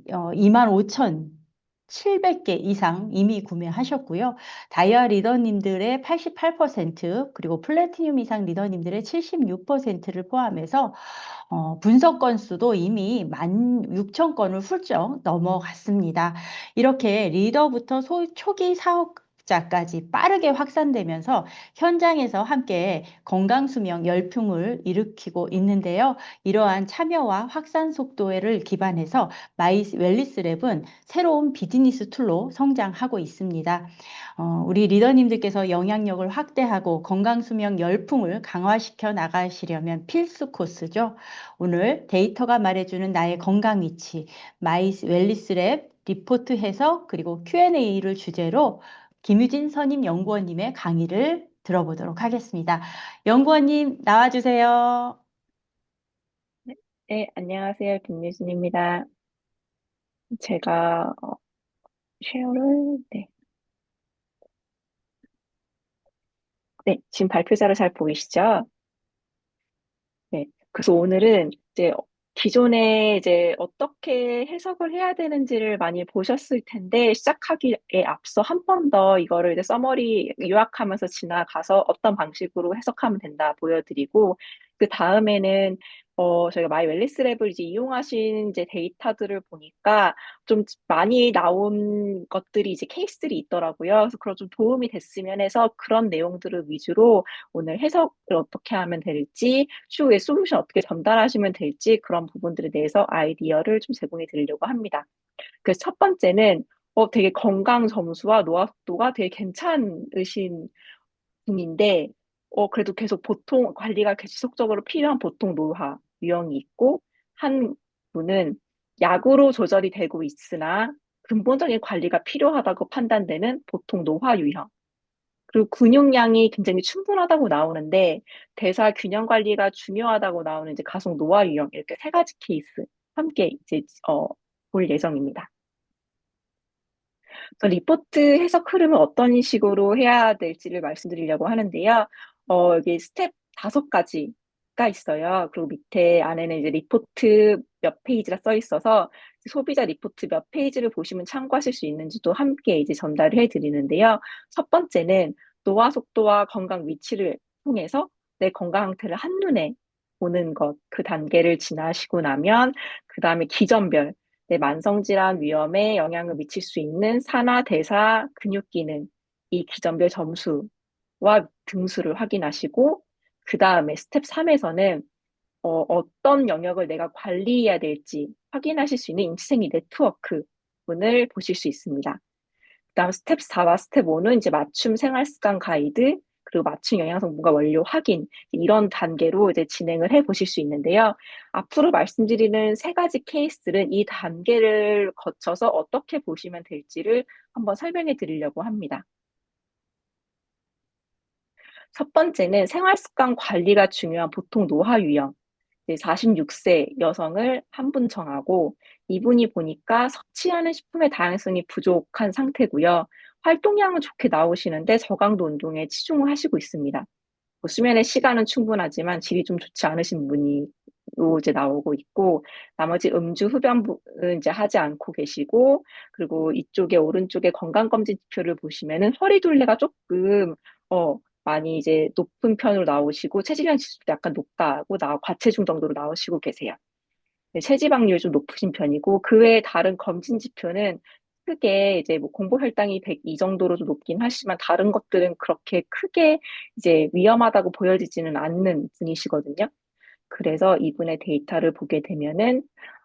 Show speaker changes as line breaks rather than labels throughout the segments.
25,700개 이상 이미 구매하셨고요. 다이아 리더님들의 88%, 그리고 플래티늄 이상 리더님들의 76%를 포함해서 분석 건수도 이미 16,000건을 훌쩍 넘어갔습니다. 이렇게 리더부터 초기 사업자까지 빠르게 확산되면서 현장에서 함께 건강수명 열풍을 일으키고 있는데요. 이러한 참여와 확산 속도를 기반해서 마이 웰리스랩은 새로운 비즈니스 툴로 성장하고 있습니다. 우리 리더님들께서 영향력을 확대하고 건강수명 열풍을 강화시켜 나가시려면 필수 코스죠. 오늘 데이터가 말해주는 나의 건강 위치, 마이 웰리스랩 리포트 해석, 그리고 Q&A를 주제로 김유진 선임 연구원님의 강의를 들어보도록 하겠습니다. 연구원님 나와주세요.
네, 네, 안녕하세요. 김유진입니다. 제가 쉐어를, 네, 지금 발표자로 잘 보이시죠? 네, 그래서 오늘은 이제 기존에 이제 어떻게 해석을 해야 되는지를 많이 보셨을 텐데, 시작하기에 앞서 한 번 더 이거를 이제 서머리 요약하면서 지나가서 어떤 방식으로 해석하면 된다 보여드리고, 그 다음에는 저희가 마이 웰리스 랩을 이제 이용하신 이제 데이터들을 보니까 좀 많이 나온 것들이 이제 케이스들이 있더라고요. 그래서 그런 좀 도움이 됐으면 해서 그런 내용들을 위주로 오늘 해석을 어떻게 하면 될지, 추후에 솔루션 어떻게 전달하시면 될지 그런 부분들에 대해서 아이디어를 좀 제공해 드리려고 합니다. 그래서 첫 번째는 되게 건강 점수와 노화 속도가 되게 괜찮으신 분인데 그래도 계속 보통 관리가 지속적으로 필요한 보통 노화 유형이 있고 한 분은 약으로 조절이 되고 있으나 근본적인 관리가 필요하다고 판단되는 보통 노화 유형. 그리고 근육량이 굉장히 충분하다고 나오는데 대사 균형 관리가 중요하다고 나오는 이제 가속 노화 유형 이렇게 세 가지 케이스 함께 이제 볼 예정입니다. 그래서 리포트 해석 흐름을 어떤 식으로 해야 될지를 말씀드리려고 하는데요. 여기 스텝 5가지가 있어요. 그리고 밑에 안에는 이제 리포트 몇 페이지가 써 있어서 소비자 리포트 몇 페이지를 보시면 참고하실 수 있는지도 함께 이제 전달을 해드리는데요. 첫 번째는 노화 속도와 건강 위치를 통해서 내 건강 상태를 한눈에 보는 것, 그 단계를 지나시고 나면 그 다음에 기전별 내 만성질환 위험에 영향을 미칠 수 있는 산화, 대사, 근육 기능, 이 기전별 점수와 등수를 확인하시고, 그 다음에 스텝 3에서는 어떤 영역을 내가 관리해야 될지 확인하실 수 있는 인지생리 네트워크 분을 보실 수 있습니다. 그다음 스텝 4와 스텝 5는 이제 맞춤 생활습관 가이드, 그리고 맞춤 영양성분과 원료 확인, 이런 단계로 이제 진행을 해 보실 수 있는데요. 앞으로 말씀드리는 세 가지 케이스는 이 단계를 거쳐서 어떻게 보시면 될지를 한번 설명해 드리려고 합니다. 첫 번째는 생활습관 관리가 중요한 보통 노화 유형. 46세 여성을 한 분 정하고 이분이 보니까 섭취하는 식품의 다양성이 부족한 상태고요. 활동량은 좋게 나오시는데 저강도 운동에 치중을 하시고 있습니다. 수면의 시간은 충분하지만 질이 좀 좋지 않으신 분이 이제 나오고 있고 나머지 음주 흡연은 이제 하지 않고 계시고 그리고 이쪽에 오른쪽에 건강검진 지표를 보시면은 허리둘레가 조금 많이 이제 높은 편으로 나오시고 체지방 지수도 약간 높다고 과체중 정도로 나오시고 계세요. 네, 체지방률이 좀 높으신 편이고 그 외에 다른 검진 지표는 크게 이제 뭐 공복 혈당이 102 정도로 좀 높긴 하지만 다른 것들은 그렇게 크게 이제 위험하다고 보여지지는 않는 분이시거든요. 그래서 이분의 데이터를 보게 되면은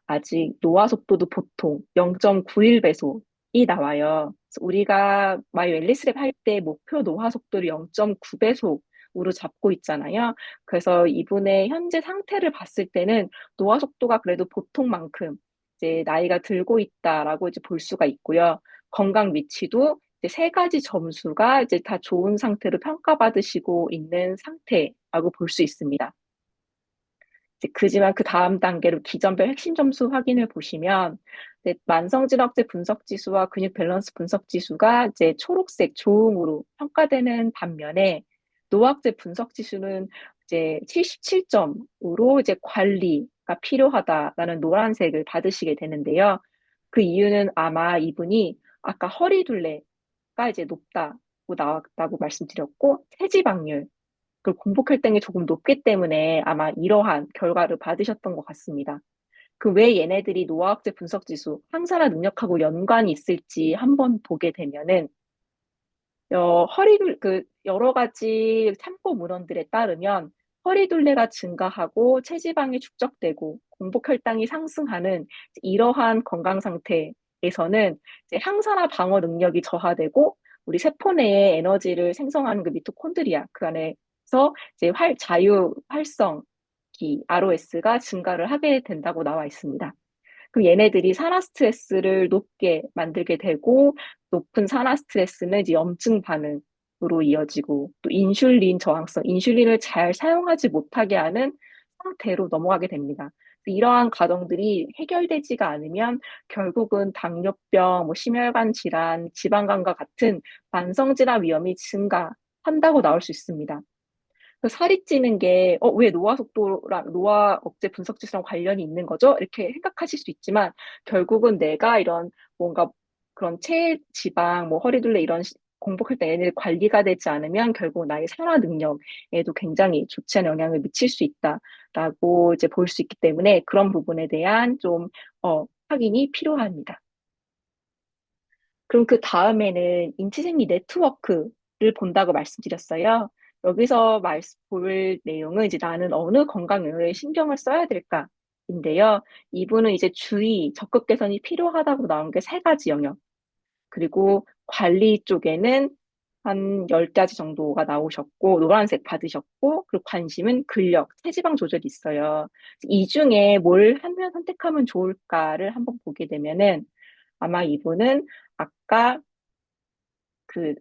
아직 노화 속도도 보통 0.91배속이 나와요. 그래서 우리가 마이 웰리스랩 할 때 목표 노화 속도를 0.9배속으로 잡고 있잖아요. 그래서 이분의 현재 상태를 봤을 때는 노화 속도가 그래도 보통만큼 이제 나이가 들고 있다라고 이제 볼 수가 있고요. 건강 위치도 이제 세 가지 점수가 이제 다 좋은 상태로 평가받으시고 있는 상태라고 볼 수 있습니다. 그지만 그 다음 단계로 기전별 핵심 점수 확인을 보시면 만성질환학제 분석 지수와 근육 밸런스 분석 지수가 이제 초록색 조응으로 평가되는 반면에 노학제 분석 지수는 이제 77점으로 이제 관리가 필요하다라는 노란색을 받으시게 되는데요. 그 이유는 아마 이분이 아까 허리둘레가 이제 높다고 나왔다고 말씀드렸고, 체지방률, 그 공복 혈당이 조금 높기 때문에 아마 이러한 결과를 받으셨던 것 같습니다. 그 왜 얘네들이 노화억제 분석지수, 항산화 능력하고 연관이 있을지 한번 보게 되면은, 여러 가지 참고 문헌들에 따르면 허리둘레가 증가하고 체지방이 축적되고 공복혈당이 상승하는 이러한 건강 상태에서는 이제 항산화 방어 능력이 저하되고 우리 세포 내에 에너지를 생성하는 그 미토콘드리아 그 안에서 이제 자유 활성기 ROS가 증가를 하게 된다고 나와 있습니다. 그럼 얘네들이 산화 스트레스를 높게 만들게 되고 높은 산화 스트레스는 이제 염증 반응으로 이어지고 또 인슐린 저항성, 인슐린을 잘 사용하지 못하게 하는 상태로 넘어가게 됩니다. 이러한 과정들이 해결되지가 않으면 결국은 당뇨병, 뭐 심혈관 질환, 지방간과 같은 만성 질환 위험이 증가한다고 나올 수 있습니다. 그 살이 찌는 게, 왜 노화 속도랑 노화 억제 분석 지수랑 관련이 있는 거죠? 이렇게 생각하실 수 있지만, 결국은 내가 이런 뭔가 그런 체지방, 뭐 허리둘레 이런 공복할 때 얘네들 관리가 되지 않으면 결국 나의 생활 능력에도 굉장히 좋지 않은 영향을 미칠 수 있다라고 이제 볼 수 있기 때문에 그런 부분에 대한 좀, 확인이 필요합니다. 그럼 그 다음에는 인지생리 네트워크를 본다고 말씀드렸어요. 여기서 볼 내용은 이제 나는 어느 건강 영역에 신경을 써야 될까인데요. 이분은 이제 적극 개선이 필요하다고 나온 게 세 가지 영역. 그리고 관리 쪽에는 한 10가지 정도가 나오셨고, 노란색 받으셨고, 그리고 관심은 근력, 체지방 조절이 있어요. 이 중에 뭘 하면 선택하면 좋을까를 한번 보게 되면은 아마 이분은 아까 그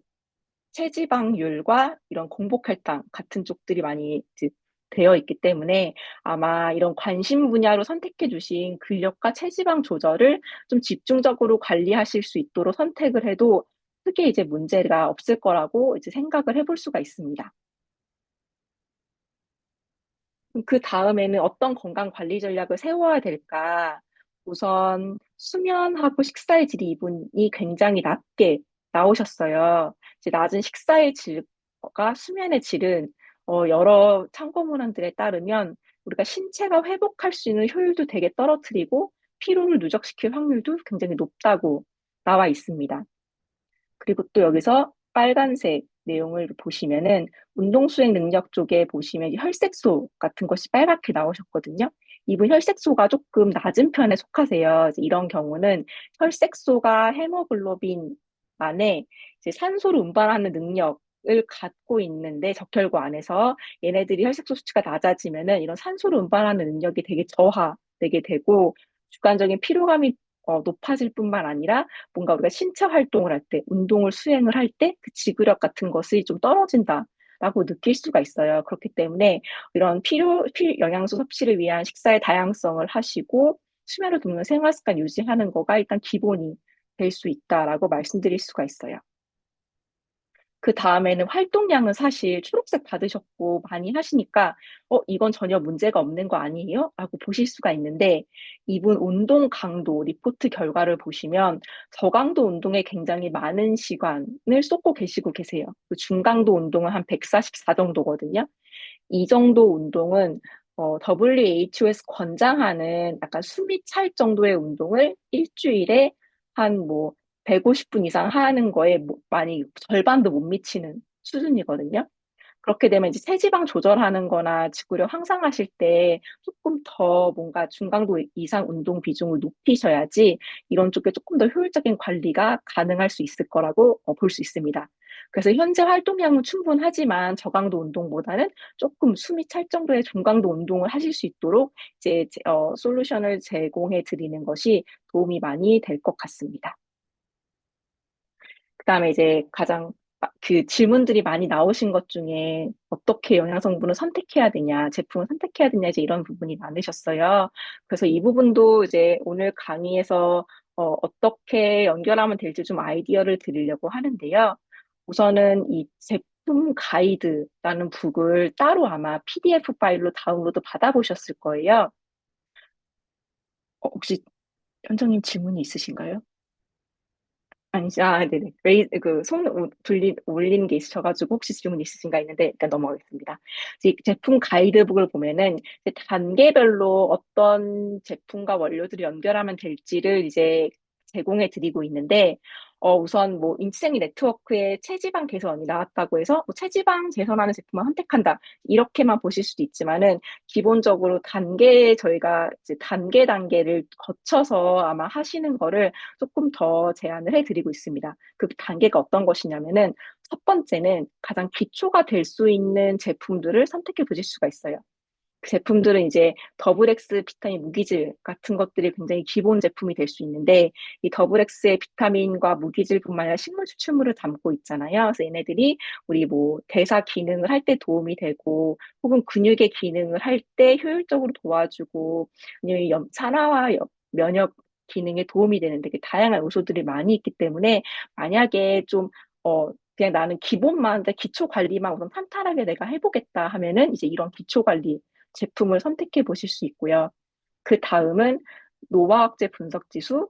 체지방률과 이런 공복혈당 같은 쪽들이 많이 이제 되어 있기 때문에 아마 이런 관심 분야로 선택해 주신 근력과 체지방 조절을 좀 집중적으로 관리하실 수 있도록 선택을 해도 크게 이제 문제가 없을 거라고 이제 생각을 해볼 수가 있습니다. 그 다음에는 어떤 건강 관리 전략을 세워야 될까? 우선 수면하고 식사의 질이 이분이 굉장히 낮게 나오셨어요. 이제 낮은 식사의 질과 수면의 질은 여러 참고 문헌들에 따르면 우리가 신체가 회복할 수 있는 효율도 되게 떨어뜨리고 피로를 누적시킬 확률도 굉장히 높다고 나와 있습니다. 그리고 또 여기서 빨간색 내용을 보시면은 운동 수행 능력 쪽에 보시면 혈색소 같은 것이 빨갛게 나오셨거든요. 이분 혈색소가 조금 낮은 편에 속하세요. 이제 이런 경우는 혈색소가 헤모글로빈 안에 이제 산소를 운반하는 능력을 갖고 있는데 적혈구 안에서 얘네들이 혈색소 수치가 낮아지면은 이런 산소를 운반하는 능력이 되게 저하되게 되고 주관적인 피로감이 높아질 뿐만 아니라 뭔가 우리가 신체 활동을 할 때, 운동을 수행을 할 때 그 지구력 같은 것이 좀 떨어진다라고 느낄 수가 있어요. 그렇기 때문에 이런 영양소 섭취를 위한 식사의 다양성을 하시고 수면을 돕는 생활 습관 유지하는 거가 일단 기본이 될 수 있다라고 말씀드릴 수가 있어요. 그 다음에는 활동량은 사실 초록색 받으셨고 많이 하시니까, 이건 전혀 문제가 없는 거 아니에요? 라고 보실 수가 있는데, 이분 운동 강도 리포트 결과를 보시면 저강도 운동에 굉장히 많은 시간을 쏟고 계시고 계세요. 그 중강도 운동은 한 144 정도거든요. 이 정도 운동은 WHO에서 권장하는 약간 숨이 찰 정도의 운동을 일주일에 한 뭐 150분 이상 하는 거에 많이 절반도 못 미치는 수준이거든요. 그렇게 되면 이제 체지방 조절하는 거나 지구력 향상하실 때 조금 더 뭔가 중강도 이상 운동 비중을 높이셔야지 이런 쪽에 조금 더 효율적인 관리가 가능할 수 있을 거라고 볼 수 있습니다. 그래서 현재 활동량은 충분하지만 저강도 운동보다는 조금 숨이 찰 정도의 중강도 운동을 하실 수 있도록 이제 솔루션을 제공해 드리는 것이 도움이 많이 될 것 같습니다. 그다음에 이제 가장 그 질문들이 많이 나오신 것 중에 어떻게 영양 성분을 선택해야 되냐, 제품을 선택해야 되냐, 이제 이런 부분이 많으셨어요. 그래서 이 부분도 이제 오늘 강의에서 어떻게 연결하면 될지 좀 아이디어를 드리려고 하는데요. 우선은 이 제품 가이드라는 북을 따로 아마 PDF 파일로 다운로드 받아보셨을 거예요. 혹시 현정님 질문이 있으신가요? 아니죠. 네네. 올린 게 있으셔가지고 혹시 질문 있으신가 했는데 일단 넘어가겠습니다. 이제 제품 가이드북을 보면은 이제 단계별로 어떤 제품과 원료들을 연결하면 될지를 이제 제공해 드리고 있는데, 우선 뭐 인치생리 네트워크에 체지방 개선이 나왔다고 해서 뭐 체지방 개선하는 제품을 선택한다. 이렇게만 보실 수도 있지만은 기본적으로 저희가 이제 단계를 거쳐서 아마 하시는 거를 조금 더 제안을 해드리고 있습니다. 그 단계가 어떤 것이냐면은 첫 번째는 가장 기초가 될 수 있는 제품들을 선택해 보실 수가 있어요. 그 제품들은 이제 더블 X 비타민 무기질 같은 것들이 굉장히 기본 제품이 될 수 있는데, 이 더블 X의 비타민과 무기질뿐만 아니라 식물 추출물을 담고 있잖아요. 그래서 얘네들이 우리 뭐 대사 기능을 할 때 도움이 되고, 혹은 근육의 기능을 할 때 효율적으로 도와주고, 아니면 산화와 면역 기능에 도움이 되는 되게 다양한 요소들이 많이 있기 때문에, 만약에 그냥 나는 기본만, 기초 관리만 우선 탄탄하게 내가 해보겠다 하면은 이제 이런 기초 관리 제품을 선택해 보실 수 있고요. 그 다음은 노화학제 분석 지수,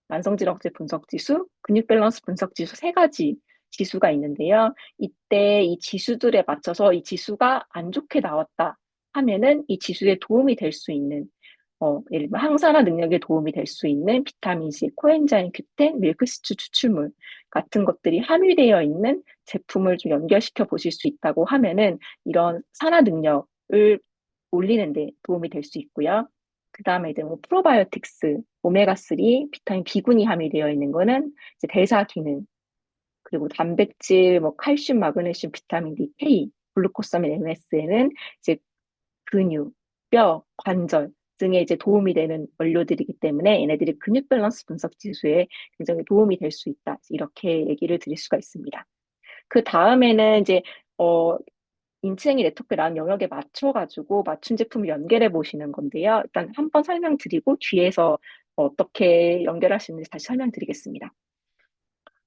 만성질환학제 분석 지수, 근육 밸런스 분석 지수 세 가지 지수가 있는데요. 이때 이 지수들에 맞춰서 이 지수가 안 좋게 나왔다 하면은 이 지수에 도움이 될 수 있는 예를 들면 항산화 능력에 도움이 될 수 있는 비타민C, 코엔자임 Q10, 밀크시추 추출물 같은 것들이 함유되어 있는 제품을 좀 연결시켜 보실 수 있다고 하면은 이런 산화 능력을 올리는 데 도움이 될 수 있고요. 그 다음에 이제 뭐 프로바이오틱스, 오메가3, 비타민 B군이 함유되어 있는 거는 이제 대사 기능, 그리고 단백질, 뭐 칼슘, 마그네슘, 비타민 D, K, 글루코사민, MSN은 이제 근육, 뼈, 관절 등에 이제 도움이 되는 원료들이기 때문에 얘네들이 근육 밸런스 분석 지수에 굉장히 도움이 될 수 있다. 이렇게 얘기를 드릴 수가 있습니다. 그 다음에는 이제 어, 인체행위 네트워크라는 영역에 맞춰가지고 맞춤 제품을 연결해 보시는 건데요. 일단 한번 설명드리고 뒤에서 어떻게 연결하시는지 다시 설명드리겠습니다.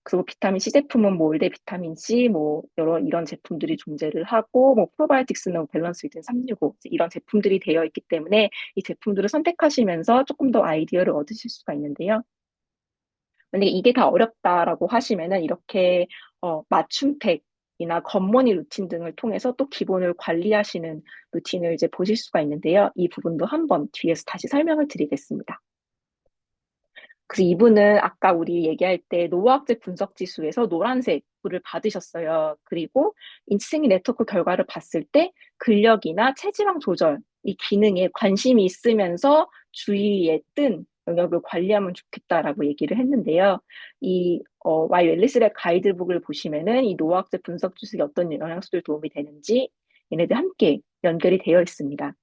그리고 비타민 C 제품은 뭐 올데 비타민 C 뭐 여러 이런 제품들이 존재를 하고 뭐 프로바이오틱스는 밸런스 위든 365 이런 제품들이 되어 있기 때문에 이 제품들을 선택하시면서 조금 더 아이디어를 얻으실 수가 있는데요. 만약에 이게 다 어렵다라고 하시면은 이렇게 맞춤팩이나 겉모니 루틴 등을 통해서 또 기본을 관리하시는 루틴을 이제 보실 수가 있는데요. 이 부분도 한번 뒤에서 다시 설명을 드리겠습니다. 그래서 이분은 아까 우리 얘기할 때 노화학제 분석 지수에서 노란색 불을 받으셨어요. 그리고 인지생리 네트워크 결과를 봤을 때 근력이나 체지방 조절 이 기능에 관심이 있으면서 주위에 뜬 영역을 관리하면 좋겠다라고 얘기를 했는데요. Y 웰리스의 가이드북을 보시면은 이 노화학제 분석 지수에 어떤 영양소들 도움이 되는지 얘네들 함께 연결이 되어 있습니다.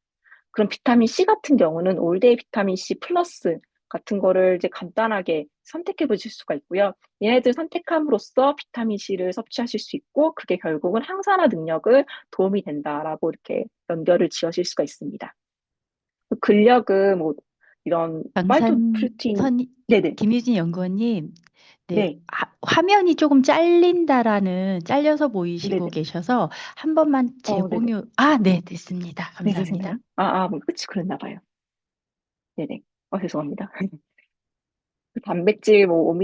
그럼 비타민 C 같은 경우는 올데이 비타민 C 플러스 같은 거를 이제 간단하게 선택해 보실 수가 있고요. 얘네들 선택함으로써 비타민 C를 섭취하실 수 있고, 그게 결국은 항산화 능력을 도움이 된다라고 이렇게 연결을 지으실 수가 있습니다. 근력은 뭐 이런 파이토프루틴,
강산
네네,
김유진 연구원님, 네,
네,
화면이 조금 잘려서 보이시고
네네.
계셔서 한 번만
네네.
네, 됐습니다.
네, 되시나요?
감사합니다.
뭐, 그치, 그랬나 봐요. 네네. 죄송합니다. 그 단백질, 뭐,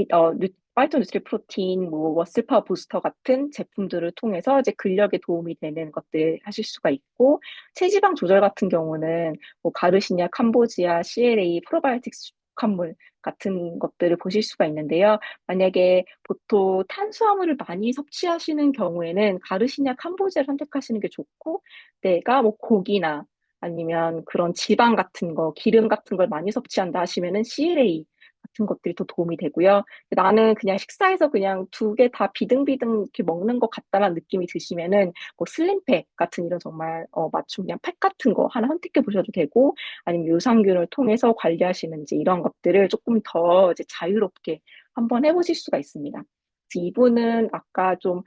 파이토 누트리 프로틴, 뭐, 머슬파워 부스터 같은 제품들을 통해서 이제 근력에 도움이 되는 것들 하실 수가 있고, 체지방 조절 같은 경우는 뭐, 가르시니아, 캄보지아, CLA, 프로바이오틱스 축합물 같은 것들을 보실 수가 있는데요. 만약에 보통 탄수화물을 많이 섭취하시는 경우에는 가르시니아, 캄보지아를 선택하시는 게 좋고, 내가 뭐, 고기나 아니면 그런 지방 같은 거, 기름 같은 걸 많이 섭취한다 하시면은 CLA 같은 것들이 더 도움이 되고요. 나는 그냥 식사에서 그냥 두 개 다 비등비등 이렇게 먹는 것 같다라는 느낌이 드시면은 뭐 슬림팩 같은 이런 정말 맞춤 그냥 팩 같은 거 하나 선택해 보셔도 되고, 아니면 유산균을 통해서 관리하시는지 이런 것들을 조금 더 이제 자유롭게 한번 해보실 수가 있습니다. 그래서 이분은 아까 좀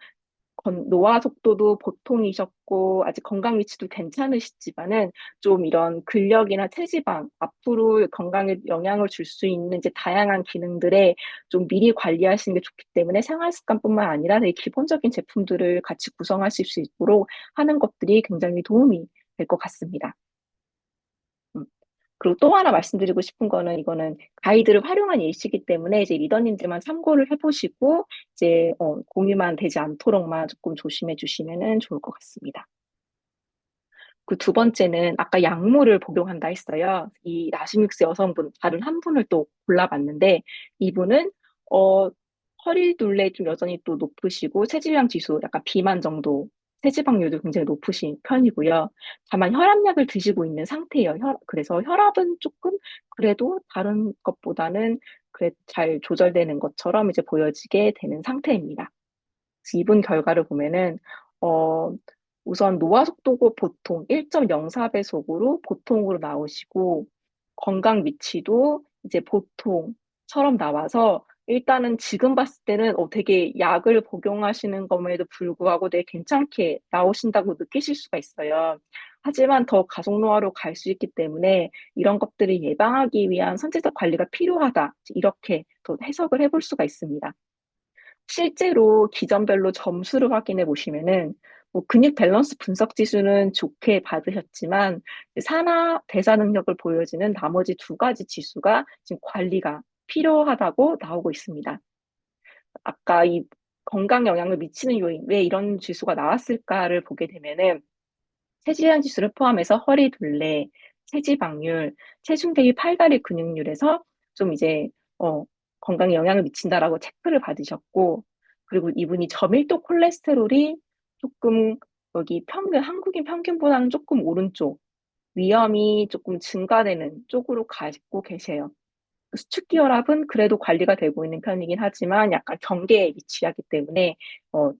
노화 속도도 보통이셨고 아직 건강 위치도 괜찮으시지만은 좀 이런 근력이나 체지방 앞으로 건강에 영향을 줄 수 있는 이제 다양한 기능들에 좀 미리 관리하시는 게 좋기 때문에 생활 습관뿐만 아니라 되게 기본적인 제품들을 같이 구성하실 수 있도록 하는 것들이 굉장히 도움이 될 것 같습니다. 음. 그리고 또 하나 말씀드리고 싶은 거는 이거는 가이드를 활용한 예시이기 때문에 이제 리더님들만 참고를 해보시고 이제 공유만 되지 않도록만 조금 조심해 주시면은 좋을 것 같습니다. 그 두 번째는 아까 약물을 복용한다 했어요. 이 나시믹스 여성분 다른 한 분을 또 골라봤는데 이분은 어, 허리 둘레 좀 여전히 또 높으시고 체질량 지수 약간 비만 정도 체지방률도 굉장히 높으신 편이고요. 다만 혈압약을 드시고 있는 상태예요. 그래서 혈압은 조금 그래도 다른 것보다는 그래 잘 조절되는 것처럼 이제 보여지게 되는 상태입니다. 그래서 이분 결과를 보면은 어, 우선 노화 속도고 보통 1.04배속으로 보통으로 나오시고 건강 위치도 이제 보통처럼 나와서 일단은 지금 봤을 때는 되게 약을 복용하시는 것에도 불구하고 되게 괜찮게 나오신다고 느끼실 수가 있어요. 하지만 더 가속 노화로 갈 수 있기 때문에 이런 것들을 예방하기 위한 선제적 관리가 필요하다. 이렇게 또 해석을 해볼 수가 있습니다. 실제로 기전별로 점수를 확인해 보시면은 뭐 근육 밸런스 분석 지수는 좋게 받으셨지만 산화 대사 능력을 보여주는 나머지 두 가지 지수가 지금 관리가 필요하다고 나오고 있습니다. 아까 이 건강 영향을 미치는 요인, 왜 이런 지수가 나왔을까를 보게 되면은 체질량 지수를 포함해서 허리 둘레, 체지방률, 체중 대비 팔다리 근육률에서 좀 이제 건강에 영향을 미친다라고 체크를 받으셨고, 그리고 이분이 저밀도 콜레스테롤이 조금 여기 평균 한국인 평균보다는 조금 오른쪽 위험이 조금 증가되는 쪽으로 가고 계세요. 수축기 혈압은 그래도 관리가 되고 있는 편이긴 하지만 약간 경계에 위치하기 때문에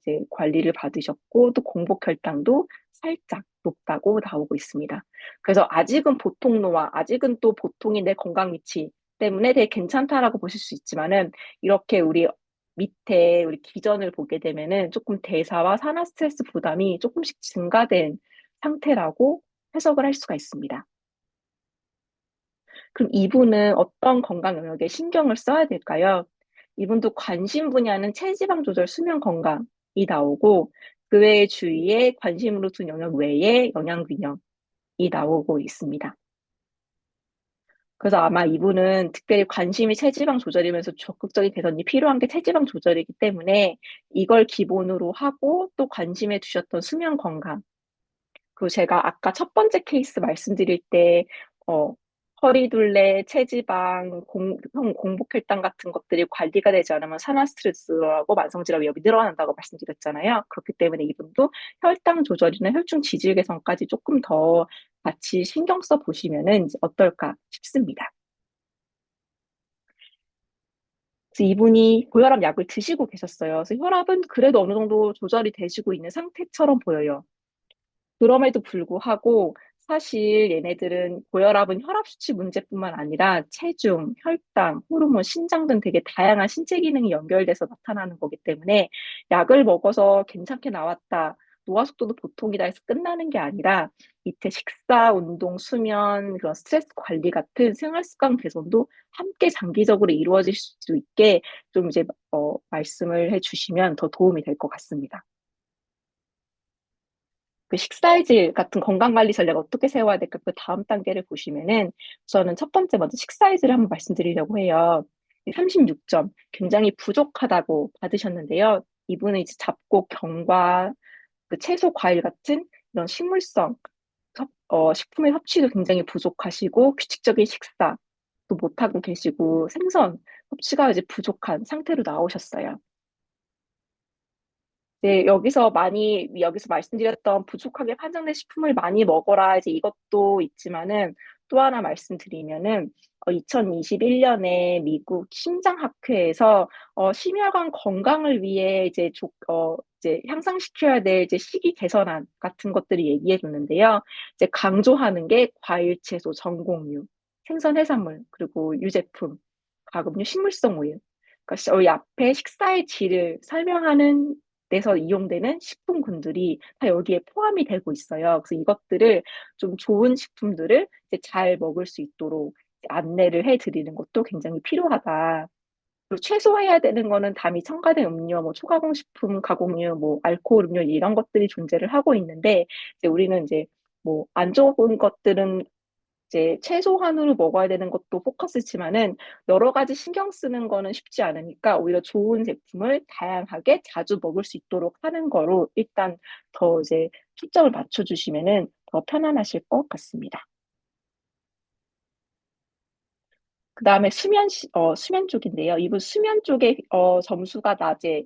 이제 관리를 받으셨고 또 공복 혈당도 살짝 높다고 나오고 있습니다. 그래서 아직은 보통 노화, 아직은 또 보통인 내 건강 위치 때문에 되게 괜찮다라고 보실 수 있지만은 이렇게 우리 밑에 우리 기전을 보게 되면은 조금 대사와 산화 스트레스 부담이 조금씩 증가된 상태라고 해석을 할 수가 있습니다. 그럼 이분은 어떤 건강 영역에 신경을 써야 될까요? 이분도 관심 분야는 체지방 조절, 수면 건강이 나오고 그 외의 주위에 관심으로 둔 영역 외에 영양 균형이 나오고 있습니다. 그래서 아마 이분은 특별히 관심이 체지방 조절이면서 적극적인 개선이 필요한 게 체지방 조절이기 때문에 이걸 기본으로 하고 또 관심에 두셨던 수면 건강 그리고 제가 아까 첫 번째 케이스 말씀드릴 때, 어, 허리둘레, 체지방, 공복혈당 같은 것들이 관리가 되지 않으면 산화 스트레스하고 만성질환 위험이 늘어난다고 말씀드렸잖아요. 그렇기 때문에 이분도 혈당 조절이나 혈중 지질 개선까지 조금 더 같이 신경 써 보시면은 어떨까 싶습니다. 그래서 이분이 고혈압 약을 드시고 계셨어요. 그래서 혈압은 그래도 어느 정도 조절이 되시고 있는 상태처럼 보여요. 그럼에도 불구하고 사실 얘네들은 고혈압은 혈압 수치 문제뿐만 아니라 체중, 혈당, 호르몬, 신장 등 되게 다양한 신체 기능이 연결돼서 나타나는 거기 때문에 약을 먹어서 괜찮게 나왔다. 노화 속도도 보통이다 해서 끝나는 게 아니라 밑에 식사, 운동, 수면, 그런 스트레스 관리 같은 생활 습관 개선도 함께 장기적으로 이루어질 수 있게 좀 이제 말씀을 해주시면 더 도움이 될 것 같습니다. 그 식사의 질 같은 건강관리 전략 어떻게 세워야 될까? 그 다음 단계를 보시면은 저는 첫 번째 먼저 식사의 질을 한번 말씀드리려고 해요. 36점 굉장히 부족하다고 받으셨는데요. 이분은 이제 잡곡, 견과, 그 채소, 과일 같은 이런 식물성 식품의 섭취도 굉장히 부족하시고 규칙적인 식사도 못하고 계시고 생선 섭취가 이제 부족한 상태로 나오셨어요. 네, 여기서 말씀드렸던 부족하게 판정된 식품을 많이 먹어라. 이제 이것도 있지만은 또 하나 말씀드리면은 2021년에 미국 심장학회에서 심혈관 건강을 위해 이제 향상시켜야 될 이제 식이 개선안 같은 것들이 얘기해 줬는데요. 이제 강조하는 게 과일, 채소, 전곡류, 생선, 해산물, 그리고 유제품, 가금류, 식물성 우유. 그러니까 이 앞에 식사의 질을 설명하는 데서 이용되는 식품군들이 다 여기에 포함이 되고 있어요. 그래서 이것들을 좀 좋은 식품들을 이제 잘 먹을 수 있도록 안내를 해드리는 것도 굉장히 필요하다. 그리고 최소화해야 되는 거는 담이 첨가된 음료, 뭐 초가공 식품, 가공류, 뭐 알코올 음료 이런 것들이 존재를 하고 있는데 이제 우리는 이제 뭐 안 좋은 것들은 이제 최소한으로 먹어야 되는 것도 포커스지만은 여러 가지 신경 쓰는 거는 쉽지 않으니까 오히려 좋은 제품을 다양하게 자주 먹을 수 있도록 하는 거로 일단 더 이제 초점을 맞춰주시면은 더 편안하실 것 같습니다. 그 다음에 수면 쪽인데요. 이분 수면 쪽에 점수가 낮에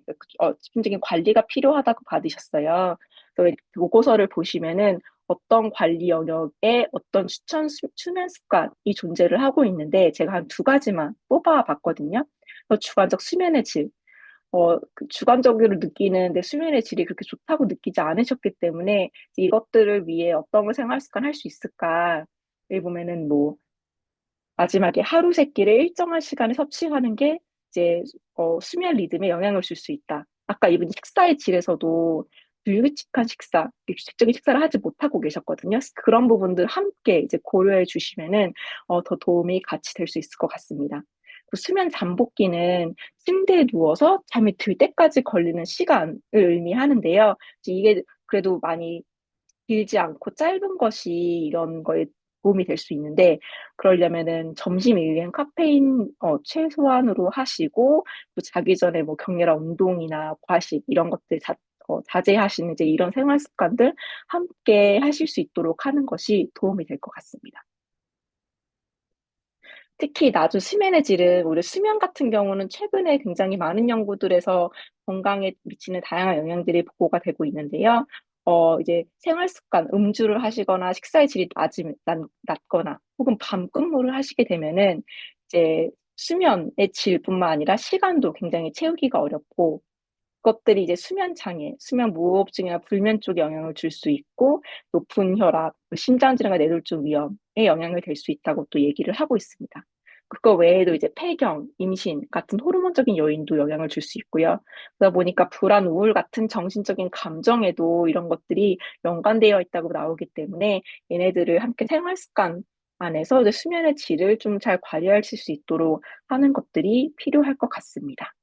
집중적인 관리가 필요하다고 받으셨어요. 그래서 보고서를 보시면은 어떤 관리 영역에 어떤 추천 수면 습관이 존재를 하고 있는데 제가 한 두 가지만 뽑아봤거든요. 그래서 주관적 수면의 질, 그 주관적으로 느끼는데 수면의 질이 그렇게 좋다고 느끼지 않으셨기 때문에 이것들을 위해 어떤 생활 습관 할 수 있을까? 여기 보면은 뭐 마지막에 하루 세끼를 일정한 시간에 섭취하는 게 이제 수면 리듬에 영향을 줄 수 있다. 아까 이분이 식사의 질에서도 불규칙한 식사, 규칙적인 식사를 하지 못하고 계셨거든요. 그런 부분들 함께 이제 고려해 주시면은 더 도움이 같이 될 수 있을 것 같습니다. 그 수면 잠복기는 침대에 누워서 잠이 들 때까지 걸리는 시간을 의미하는데요. 이제 이게 그래도 많이 길지 않고 짧은 것이 이런 거에 도움이 될 수 있는데 그러려면은 점심 이후엔 카페인 최소한으로 하시고 또 자기 전에 뭐 격렬한 운동이나 과식 이런 것들 자제하시는 이제 이런 생활 습관들 함께 하실 수 있도록 하는 것이 도움이 될 것 같습니다. 특히 낮은 수면의 질은 우리 수면 같은 경우는 최근에 굉장히 많은 연구들에서 건강에 미치는 다양한 영향들이 보고가 되고 있는데요. 이제 생활 습관, 음주를 하시거나 식사의 질이 낮거나 혹은 밤 근무를 하시게 되면은 이제 수면의 질뿐만 아니라 시간도 굉장히 채우기가 어렵고 그것들이 이제 수면 장애, 수면 무호흡증이나 불면 쪽에 영향을 줄 수 있고 높은 혈압, 심장 질환과 뇌졸중 위험에 영향을 될 수 있다고 또 얘기를 하고 있습니다. 그거 외에도 이제 폐경, 임신 같은 호르몬적인 요인도 영향을 줄 수 있고요. 그러다 보니까 불안, 우울 같은 정신적인 감정에도 이런 것들이 연관되어 있다고 나오기 때문에 얘네들을 함께 생활 습관 안에서 이제 수면의 질을 좀 잘 관리하실 수 있도록 하는 것들이 필요할 것 같습니다.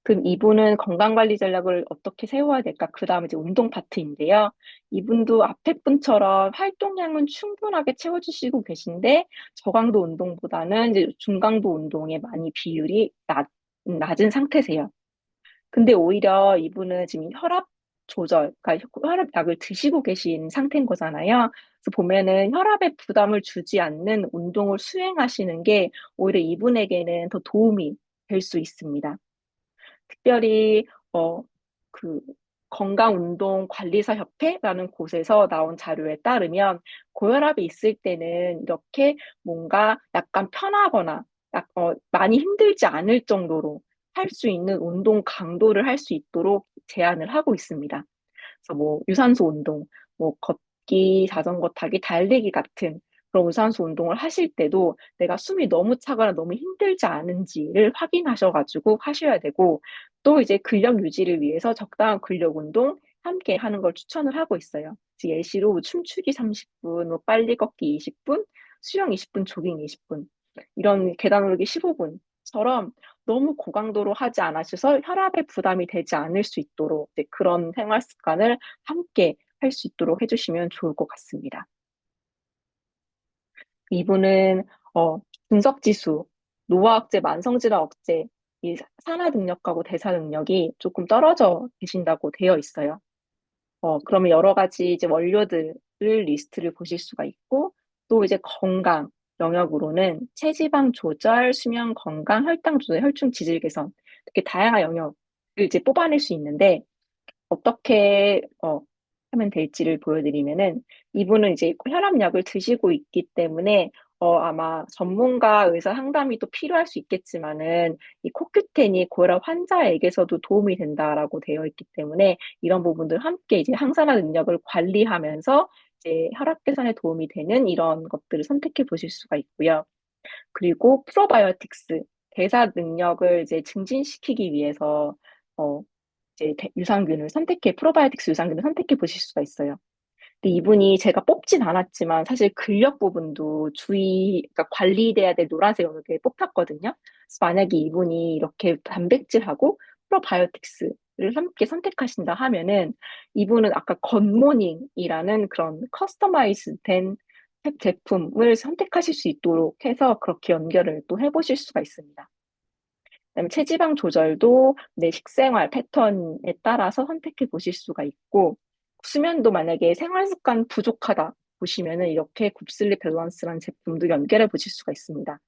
그럼 이분은 건강관리 전략을 어떻게 세워야 될까? 그 다음에 이제 운동 파트인데요. 이분도 앞에 분처럼 활동량은 충분하게 채워주시고 계신데, 저강도 운동보다는 이제 중강도 운동에 많이 비율이 낮은 상태세요. 근데 오히려 이분은 지금 혈압 조절, 그러니까 혈압약을 드시고 계신 상태인 거잖아요. 그래서 보면은 혈압에 부담을 주지 않는 운동을 수행하시는 게 오히려 이분에게는 더 도움이 될 수 있습니다. 특별히 그 건강운동관리사 협회라는 곳에서 나온 자료에 따르면 고혈압이 있을 때는 이렇게 뭔가 약간 편하거나 많이 힘들지 않을 정도로 할 수 있는 운동 강도를 할 수 있도록 제안을 하고 있습니다. 그래서 뭐 유산소 운동, 뭐 걷기, 자전거 타기, 달리기 같은 그런 유산소 운동을 하실 때도 내가 숨이 너무 차거나 너무 힘들지 않은지를 확인하셔가지고 하셔야 되고 또 이제 근력 유지를 위해서 적당한 근력 운동 함께 하는 걸 추천을 하고 있어요. 예시로 뭐 춤추기 30분, 뭐 빨리 걷기 20분, 수영 20분, 조깅 20분, 이런 계단 오르기 15분처럼 너무 고강도로 하지 않으셔서 혈압에 부담이 되지 않을 수 있도록 이제 그런 생활 습관을 함께 할 수 있도록 해주시면 좋을 것 같습니다. 이분은 분석 지수, 노화 억제, 만성질환 억제, 이 산화 능력하고 대사 능력이 조금 떨어져 계신다고 되어 있어요. 그러면 여러 가지 이제 원료들을 리스트를 보실 수가 있고, 또 이제 건강 영역으로는 체지방 조절, 수면 건강, 혈당 조절, 혈중 지질 개선, 이렇게 다양한 영역을 이제 뽑아낼 수 있는데, 어떻게 하면 될지를 보여드리면은 이분은 이제 혈압약을 드시고 있기 때문에 아마 전문가 의사 상담이 또 필요할 수 있겠지만은 이 코큐텐이 고혈압 환자에게서도 도움이 된다라고 되어 있기 때문에 이런 부분들 함께 이제 항산화 능력을 관리하면서 이제 혈압 개선에 도움이 되는 이런 것들을 선택해 보실 수가 있고요. 그리고 프로바이오틱스 대사 능력을 이제 증진시키기 위해서 어, 이제 유산균을 프로바이오틱스 유산균을 선택해 보실 수가 있어요. 근데 이분이 제가 뽑진 않았지만 사실 근력 부분도 그러니까 관리돼야 될 노란색 영역에 뽑혔거든요. 그래서 만약에 이분이 이렇게 단백질하고 프로바이오틱스 함께 선택하신다 하면은 이분은 아까 굿모닝이라는 그런 커스터마이즈 된 제품을 선택하실 수 있도록 해서 그렇게 연결을 또 해보실 수가 있습니다. 그다음에 체지방 조절도 내 식생활 패턴에 따라서 선택해 보실 수가 있고, 수면도 만약에 생활 습관 부족하다 보시면은 이렇게 굽슬립 밸런스라는 제품도 연결해 보실 수가 있습니다.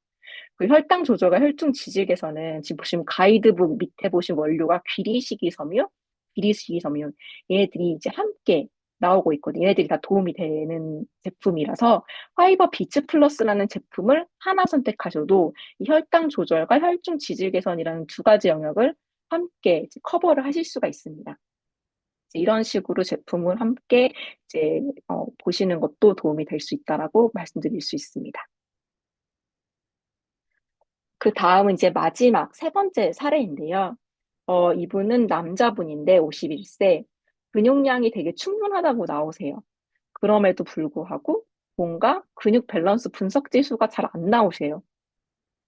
그 혈당 조절과 혈중 지질 개선은 지금 보시면 가이드북 밑에 보신 원료가 귀리식이 섬유, 귀리식이 섬유 얘네들이 이제 함께 나오고 있거든요. 얘네들이 다 도움이 되는 제품이라서 파이버 비츠 플러스라는 제품을 하나 선택하셔도 이 혈당 조절과 혈중 지질 개선이라는 두 가지 영역을 함께 이제 커버를 하실 수가 있습니다. 이런 식으로 제품을 함께 이제 보시는 것도 도움이 될 수 있다라고 말씀드릴 수 있습니다. 그 다음은 이제 마지막 세 번째 사례인데요. 이분은 남자분인데 51세, 근육량이 되게 충분하다고 나오세요. 그럼에도 불구하고 뭔가 근육 밸런스 분석 지수가 잘 안 나오세요.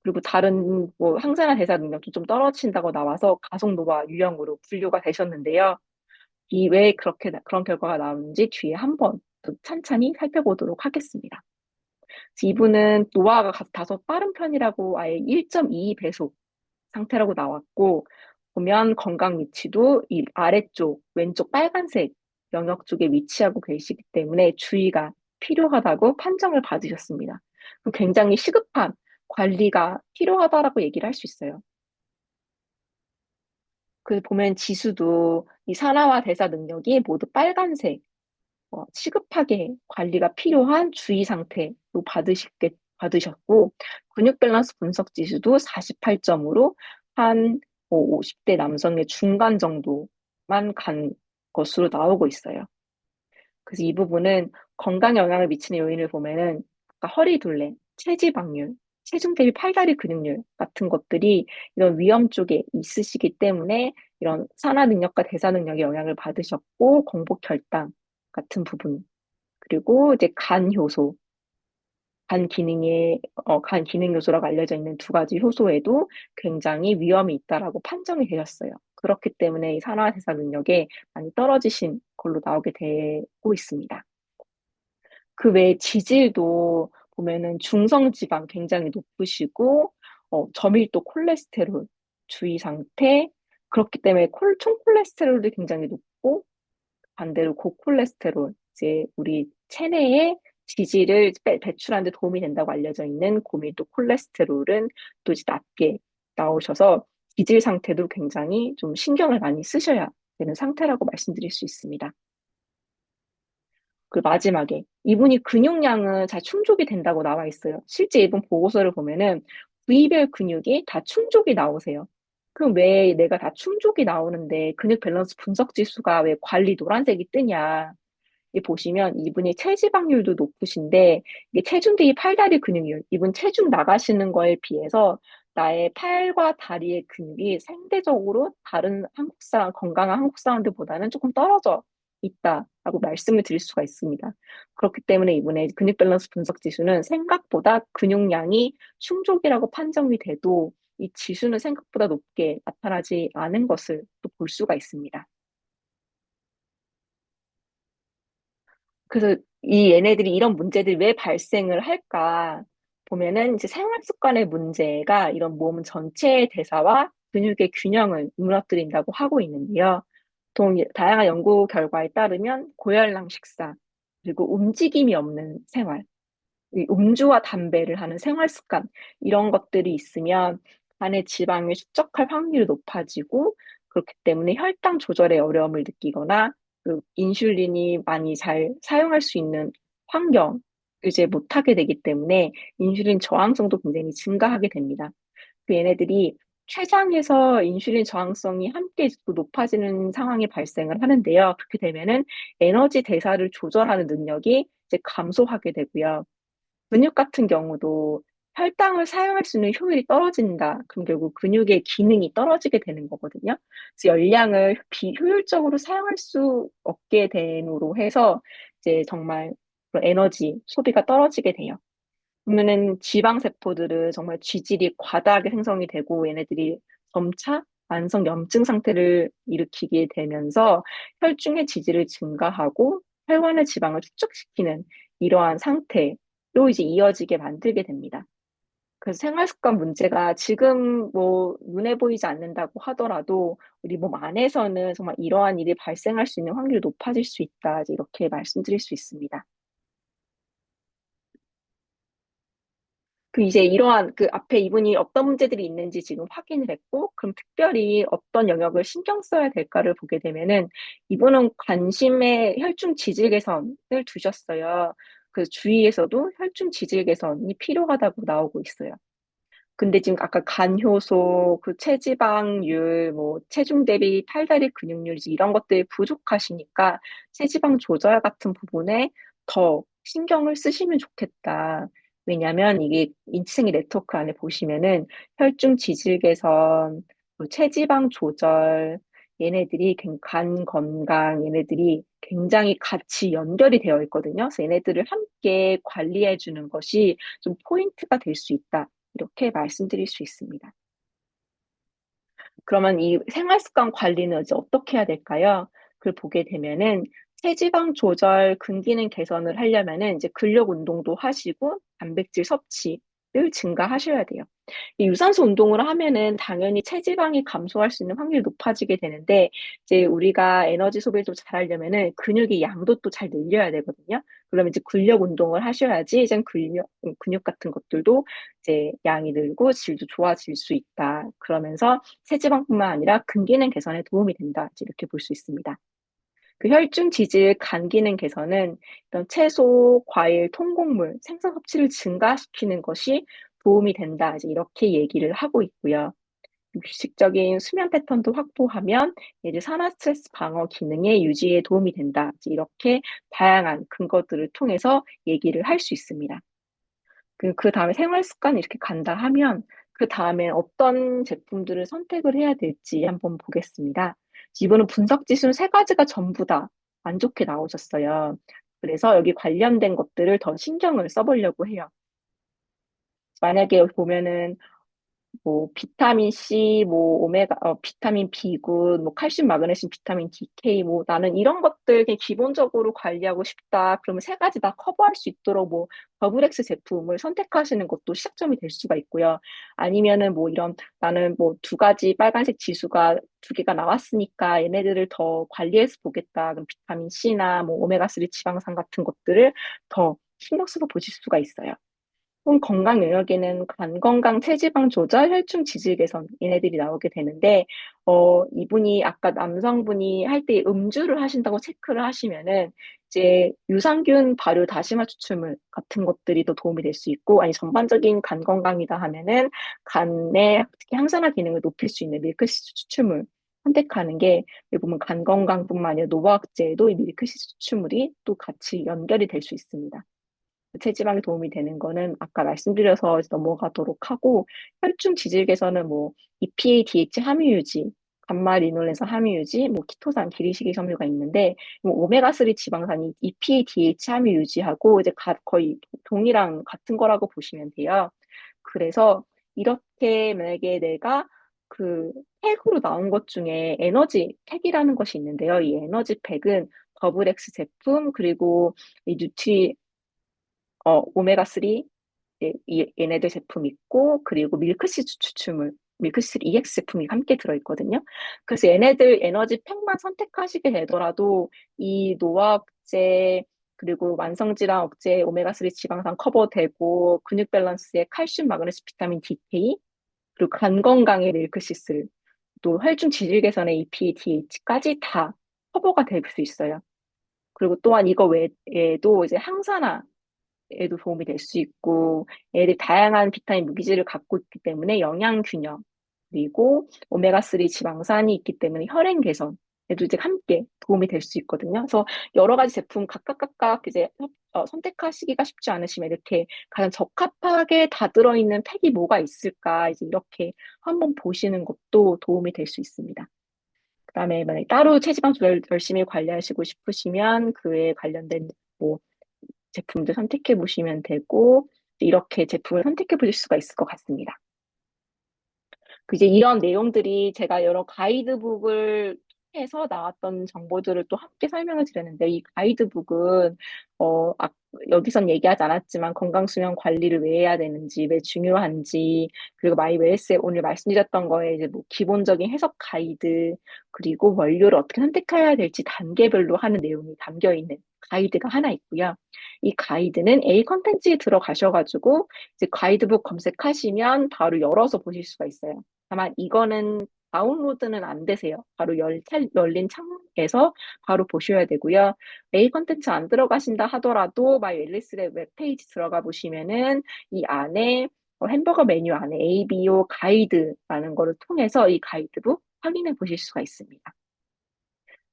그리고 다른 뭐 항산화 대사 능력도 좀 떨어진다고 나와서 가속노화 유형으로 분류가 되셨는데요. 이 왜 그렇게 그런 결과가 나오는지 뒤에 한번 또 찬찬히 살펴보도록 하겠습니다. 이분은 노화가 다소 빠른 편이라고 아예 1.22배속 상태라고 나왔고, 보면 건강 위치도 이 아래쪽 왼쪽 빨간색 영역 쪽에 위치하고 계시기 때문에 주의가 필요하다고 판정을 받으셨습니다. 굉장히 시급한 관리가 필요하다라고 얘기를 할 수 있어요. 그 보면 지수도 이 산화와 대사 능력이 모두 빨간색, 시급하게 관리가 필요한 주의 상태로 받으셨고, 근육 밸런스 분석 지수도 48점으로 한 50대 남성의 중간 정도만 간 것으로 나오고 있어요. 그래서 이 부분은 건강에 영향을 미치는 요인을 보면은 아까 허리 둘레, 체지방률, 체중 대비 팔다리 근육률 같은 것들이 이런 위험 쪽에 있으시기 때문에 이런 산화 능력과 대사 능력에 영향을 받으셨고, 공복 혈당 같은 부분, 그리고 이제 간 효소, 간 기능 요소라고 알려져 있는 두 가지 효소에도 굉장히 위험이 있다라고 판정이 되셨어요. 그렇기 때문에 이 산화대사 능력에 많이 떨어지신 걸로 나오게 되고 있습니다. 그 외에 지질도 보면은 중성지방 굉장히 높으시고, 저밀도 콜레스테롤 주의 상태, 그렇기 때문에 총 콜레스테롤도 굉장히 높고, 반대로 고콜레스테롤, 이제 우리 체내에 지질을 배출하는 데 도움이 된다고 알려져 있는 고밀도 콜레스테롤은 또 이제 낮게 나오셔서 지질 상태도 굉장히 좀 신경을 많이 쓰셔야 되는 상태라고 말씀드릴 수 있습니다. 그 마지막에 이분이 근육량은 잘 충족이 된다고 나와 있어요. 실제 이분 보고서를 보면은 부위별 근육이 다 충족이 나오세요. 그럼 왜 내가 다 충족이 나오는데 근육 밸런스 분석 지수가 왜 관리 노란색이 뜨냐? 이 보시면 이분이 체지방률도 높으신데 이게 체중 대비 팔다리 근육률, 이분 체중 나가시는 거에 비해서 나의 팔과 다리의 근육이 상대적으로 다른 한국 사람, 건강한 한국 사람들보다는 조금 떨어져 있다라고 말씀을 드릴 수가 있습니다. 그렇기 때문에 이분의 근육 밸런스 분석 지수는 생각보다 근육량이 충족이라고 판정이 돼도 이 지수는 생각보다 높게 나타나지 않은 것을 또 볼 수가 있습니다. 그래서 이 얘네들이 이런 문제들이 왜 발생을 할까 보면은 이제 생활 습관의 문제가 이런 몸 전체의 대사와 근육의 균형을 무너뜨린다고 하고 있는데요. 보통 다양한 연구 결과에 따르면 고혈당 식사, 그리고 움직임이 없는 생활, 이 음주와 담배를 하는 생활 습관, 이런 것들이 있으면 간의 지방이 축적할 확률이 높아지고, 그렇기 때문에 혈당 조절에 어려움을 느끼거나 그 인슐린이 많이 잘 사용할 수 있는 환경 이제 못하게 되기 때문에 인슐린 저항성도 굉장히 증가하게 됩니다. 그 얘네들이 췌장에서 인슐린 저항성이 함께 또 높아지는 상황이 발생을 하는데요. 그렇게 되면은 에너지 대사를 조절하는 능력이 이제 감소하게 되고요. 근육 같은 경우도 혈당을 사용할 수 있는 효율이 떨어진다. 그럼 결국 근육의 기능이 떨어지게 되는 거거든요. 그래서 열량을 비효율적으로 사용할 수 없게 됨으로 해서 이제 정말 그런 에너지 소비가 떨어지게 돼요. 그러면은 지방 세포들은 정말 쥐질이 과다하게 생성이 되고 얘네들이 점차 만성 염증 상태를 일으키게 되면서 혈중의 지질을 증가하고 혈관의 지방을 축적시키는 이러한 상태로 이제 이어지게 만들게 됩니다. 그래서 생활 습관 문제가 지금 뭐 눈에 보이지 않는다고 하더라도 우리 몸 안에서는 정말 이러한 일이 발생할 수 있는 확률이 높아질 수 있다. 이제 이렇게 말씀드릴 수 있습니다. 이제 이러한 앞에 이분이 어떤 문제들이 있는지 지금 확인을 했고, 그럼 특별히 어떤 영역을 신경 써야 될까를 보게 되면은 이분은 관심에 혈중 지질 개선을 두셨어요. 그 주위에서도 혈중 지질 개선이 필요하다고 나오고 있어요. 근데 지금 아까 간 효소, 체지방률, 뭐 체중 대비 팔다리 근육률 이런 것들이 부족하시니까 체지방 조절 같은 부분에 더 신경을 쓰시면 좋겠다. 왜냐면 이게 인치생리 네트워크 안에 보시면은 혈중 지질 개선, 체지방 조절, 간 건강, 얘네들이 굉장히 같이 연결이 되어 있거든요. 그래서 얘네들을 함께 관리해 주는 것이 좀 포인트가 될 수 있다. 이렇게 말씀드릴 수 있습니다. 그러면 이 생활습관 관리는 이제 어떻게 해야 될까요? 그걸 보게 되면은 체지방 조절, 근기능 개선을 하려면은 이제 근력 운동도 하시고 단백질 섭취를 증가하셔야 돼요. 이 유산소 운동을 하면은 당연히 체지방이 감소할 수 있는 확률이 높아지게 되는데 이제 우리가 에너지 소비를 좀 잘하려면은 근육의 양도 또 잘 늘려야 되거든요. 그러면 이제 근력 운동을 하셔야지 이제 근육 같은 것들도 이제 양이 늘고 질도 좋아질 수 있다. 그러면서 체지방뿐만 아니라 근기능 개선에 도움이 된다. 이렇게 볼 수 있습니다. 혈중 지질 간 기능 개선은 이런 채소, 과일, 통곡물, 생선 섭취를 증가시키는 것이 도움이 된다. 이제 이렇게 얘기를 하고 있고요. 규칙적인 수면 패턴도 확보하면 이제 산화 스트레스 방어 기능의 유지에 도움이 된다. 이제 이렇게 다양한 근거들을 통해서 얘기를 할 수 있습니다. 그 다음에 생활 습관이 이렇게 간다 하면 그 다음에 어떤 제품들을 선택을 해야 될지 한번 보겠습니다. 이분은 분석 지수는 세 가지가 전부 다 안 좋게 나오셨어요. 그래서 여기 관련된 것들을 더 신경을 써보려고 해요. 만약에 여기 보면은 뭐 비타민 C, 뭐 비타민 B군, 뭐 칼슘, 마그네슘, 비타민 DK, 뭐 나는 이런 것들 그냥 기본적으로 관리하고 싶다. 그러면 세 가지 다 커버할 수 있도록 뭐 더블엑스 제품을 선택하시는 것도 시작점이 될 수가 있고요. 아니면은 뭐 이런 나는 뭐 두 가지 빨간색 지수가 두 개가 나왔으니까 얘네들을 더 관리해서 보겠다. 그럼 비타민 C나 뭐 오메가3 지방산 같은 것들을 더 신경 써서 보실 수가 있어요. 건강 영역에는 간 건강, 체지방 조절, 혈중 지질 개선 얘네들이 나오게 되는데 이분이 아까 남성분이 할 때 음주를 하신다고 체크를 하시면은 이제 유산균 발효 다시마 추출물 같은 것들이 더 도움이 될 수 있고 아니 전반적인 간 건강이다 하면은 간의 특히 항산화 기능을 높일 수 있는 밀크시스 추출물 선택하는 게 여기 보면 간 건강뿐만 아니라 노화학제에도 이 밀크시스 추출물이 또 같이 연결이 될 수 있습니다. 체지방에 도움이 되는 거는 아까 말씀드려서 넘어가도록 하고 혈중 지질 개선은 뭐 EPA, DH 함유 유지, 감마 리놀렌산 함유 유지, 뭐 키토산, 기리시기 섬유가 있는데 뭐 오메가3 지방산이 EPA, DH 함유 유지하고 이제 거의 동일한 같은 거라고 보시면 돼요. 그래서 이렇게 만약에 내가 팩으로 나온 것 중에 에너지 팩이라는 것이 있는데요. 이 에너지 팩은 더블 X 제품 그리고 이 오메가3 얘네들 제품 있고 그리고 밀크시스 추출물 밀크시스 EX 제품이 함께 들어있거든요. 그래서 얘네들 에너지 팩만 선택하시게 되더라도 이 노화 억제 그리고 만성질환 억제 오메가3 지방산 커버되고 근육 밸런스에 칼슘, 마그네슘, 비타민 DK 그리고 간 건강에 밀크시스 또 혈중 지질 개선에 EPA, DH까지 다 커버가 될 수 있어요. 그리고 또한 이거 외에도 이제 항산화 에도 도움이 될 수 있고 애들이 다양한 비타민 무기질을 갖고 있기 때문에 영양 균형 그리고 오메가3 지방산이 있기 때문에 혈행 개선에도 이제 함께 도움이 될 수 있거든요. 그래서 여러 가지 제품 각각 이제 선택하시기가 쉽지 않으시면 이렇게 가장 적합하게 다 들어있는 팩이 뭐가 있을까 이제 이렇게 한번 보시는 것도 도움이 될 수 있습니다. 그다음에 만약에 따로 체지방 조절 열심히 관리하시고 싶으시면 그에 관련된 뭐 제품들 선택해 보시면 되고 이렇게 제품을 선택해 보실 수가 있을 것 같습니다. 이제 이런 내용들이 제가 여러 가이드북을 통해서 나왔던 정보들을 또 함께 설명을 드렸는데, 이 가이드북은 여기선 얘기하지 않았지만 건강 수면 관리를 왜 해야 되는지, 왜 중요한지, 그리고 마이 웰스에 오늘 말씀드렸던 거에 이제 뭐 기본적인 해석 가이드, 그리고 원료를 어떻게 선택해야 될지 단계별로 하는 내용이 담겨 있는 가이드가 하나 있고요. 이 가이드는 A 컨텐츠에 들어가셔가지고 이제 가이드북 검색하시면 바로 열어서 보실 수가 있어요. 다만 이거는 다운로드는 안 되세요. 바로 열린 창에서 바로 보셔야 되고요. A 컨텐츠 안 들어가신다 하더라도 마이 웰리스의 웹페이지 들어가 보시면은 이 안에 햄버거 메뉴 안에 ABO 가이드라는 거를 통해서 이 가이드북 확인해 보실 수가 있습니다.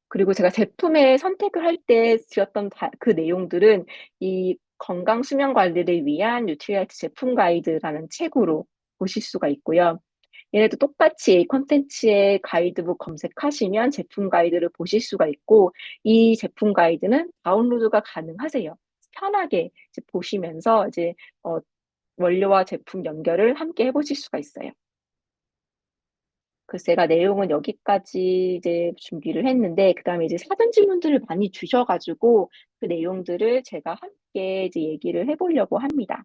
그리고 제가 제품의 선택을 할 때 드렸던 그 내용들은 이 건강 수면 관리를 위한 뉴트리라이트 제품 가이드라는 책으로 보실 수가 있고요. 얘네도 똑같이 이 콘텐츠의 가이드북 검색하시면 제품 가이드를 보실 수가 있고, 이 제품 가이드는 다운로드가 가능하세요. 편하게 이제 보시면서 이제 원료와 제품 연결을 함께 해보실 수가 있어요. 그래서 제가 내용은 여기까지 이제 준비를 했는데, 그 다음에 이제 사전 질문들을 많이 주셔가지고 그 내용들을 제가 함께 이제 얘기를 해보려고 합니다.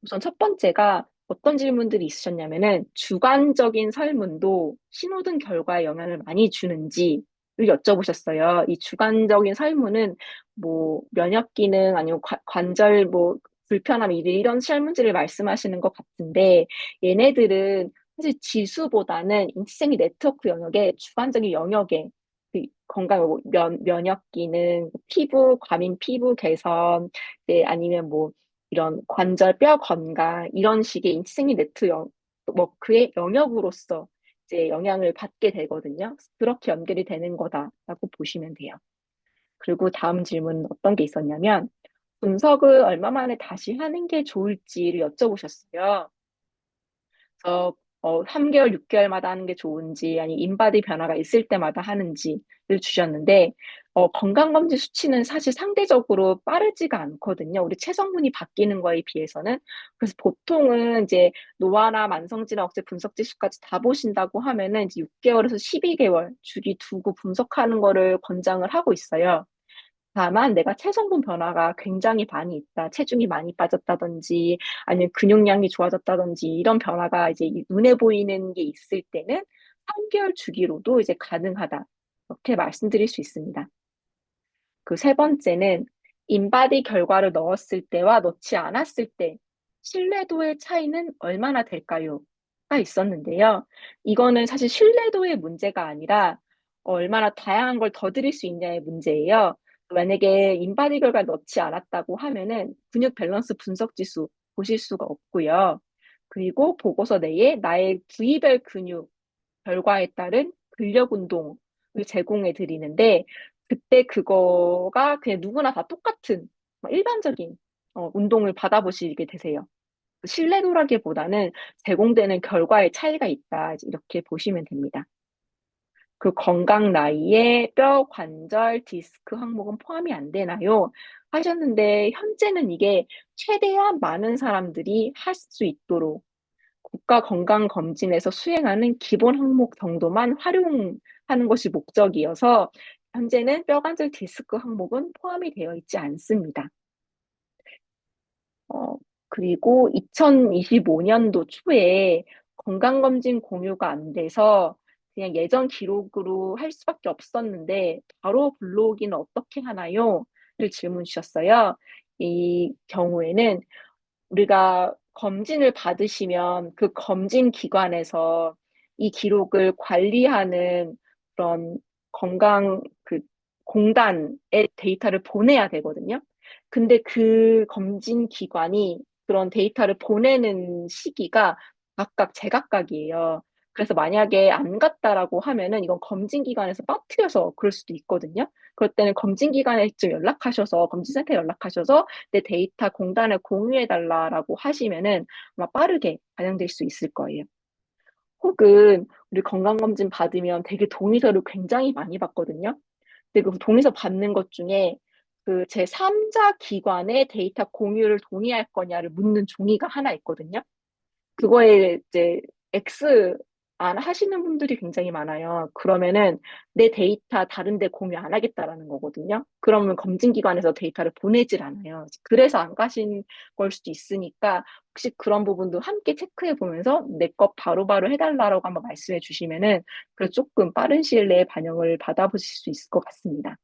우선 첫 번째가 어떤 질문들이 있으셨냐면은 주관적인 설문도 신호등 결과에 영향을 많이 주는지를 여쭤보셨어요. 이 주관적인 설문은 뭐 면역 기능 아니면 관절 뭐 불편함 이런 설문지를 말씀하시는 것 같은데, 얘네들은 사실 지수보다는 인지생리 네트워크 영역의 주관적인 영역에 그 건강, 뭐 면역 기능, 피부, 과민 피부 개선, 네, 아니면 뭐 이런 관절 뼈 건강 이런 식의 인치생리 네트워크의 영역으로서 이제 영향을 받게 되거든요. 그렇게 연결이 되는 거다라고 보시면 돼요. 그리고 다음 질문 어떤 게 있었냐면 분석을 얼마 만에 다시 하는 게 좋을지를 여쭤보셨어요. 그래서 3개월, 6개월마다 하는 게 좋은지, 아니 인바디 변화가 있을 때마다 하는지를 주셨는데, 건강검진 수치는 사실 상대적으로 빠르지가 않거든요. 우리 체성분이 바뀌는 거에 비해서는. 그래서 보통은 이제 노화나 만성질환 억제 분석 지수까지 다 보신다고 하면은 이제 6개월에서 12개월 주기 두고 분석하는 거를 권장을 하고 있어요. 다만 내가 체성분 변화가 굉장히 많이 있다. 체중이 많이 빠졌다든지 아니면 근육량이 좋아졌다든지 이런 변화가 이제 눈에 보이는 게 있을 때는 3개월 주기로도 이제 가능하다. 이렇게 말씀드릴 수 있습니다. 그 세 번째는 인바디 결과를 넣었을 때와 넣지 않았을 때 신뢰도의 차이는 얼마나 될까요? 가 있었는데요. 이거는 사실 신뢰도의 문제가 아니라 얼마나 다양한 걸 더 드릴 수 있냐의 문제예요. 만약에 인바디 결과를 넣지 않았다고 하면은 근육 밸런스 분석 지수 보실 수가 없고요. 그리고 보고서 내에 나의 부위별 근육 결과에 따른 근력 운동을 제공해 드리는데, 그때 그거가 그냥 누구나 다 똑같은 일반적인 운동을 받아보시게 되세요. 신뢰도라기보다는 제공되는 결과의 차이가 있다. 이렇게 보시면 됩니다. 그 건강 나이에 뼈, 관절, 디스크 항목은 포함이 안 되나요? 하셨는데, 현재는 이게 최대한 많은 사람들이 할 수 있도록 국가건강검진에서 수행하는 기본 항목 정도만 활용하는 것이 목적이어서 현재는 뼈관절 디스크 항목은 포함이 되어 있지 않습니다. 그리고 2025년도 초에 건강검진 공유가 안 돼서 그냥 예전 기록으로 할 수밖에 없었는데 바로 불러오기는 어떻게 하나요? 를 질문 주셨어요. 이 경우에는 우리가 검진을 받으시면 그 검진 기관에서 이 기록을 관리하는 그런 건강 그 공단에 데이터를 보내야 되거든요. 근데 그 검진 기관이 그런 데이터를 보내는 시기가 각각 제각각이에요. 그래서 만약에 안 갔다라고 하면은 이건 검진 기관에서 빠뜨려서 그럴 수도 있거든요. 그럴 때는 검진 기관에 좀 연락하셔서 검진센터에 연락하셔서 내 데이터 공단에 공유해달라라고 하시면은 아마 빠르게 반영될 수 있을 거예요. 혹은 우리 건강검진 받으면 되게 동의서를 굉장히 많이 받거든요. 근데 그 동의서 받는 것 중에 그 제3자 기관의 데이터 공유를 동의할 거냐를 묻는 종이가 하나 있거든요. 그거에 이제 X 안 하시는 분들이 굉장히 많아요. 그러면은 내 데이터 다른 데 공유 안 하겠다라는 거거든요. 그러면 검증기관에서 데이터를 보내질 않아요. 그래서 안 가신 걸 수도 있으니까 혹시 그런 부분도 함께 체크해 보면서 내 것 바로바로 해달라고 한번 말씀해 주시면은 그래서 조금 빠른 시일 내에 반영을 받아보실 수 있을 것 같습니다.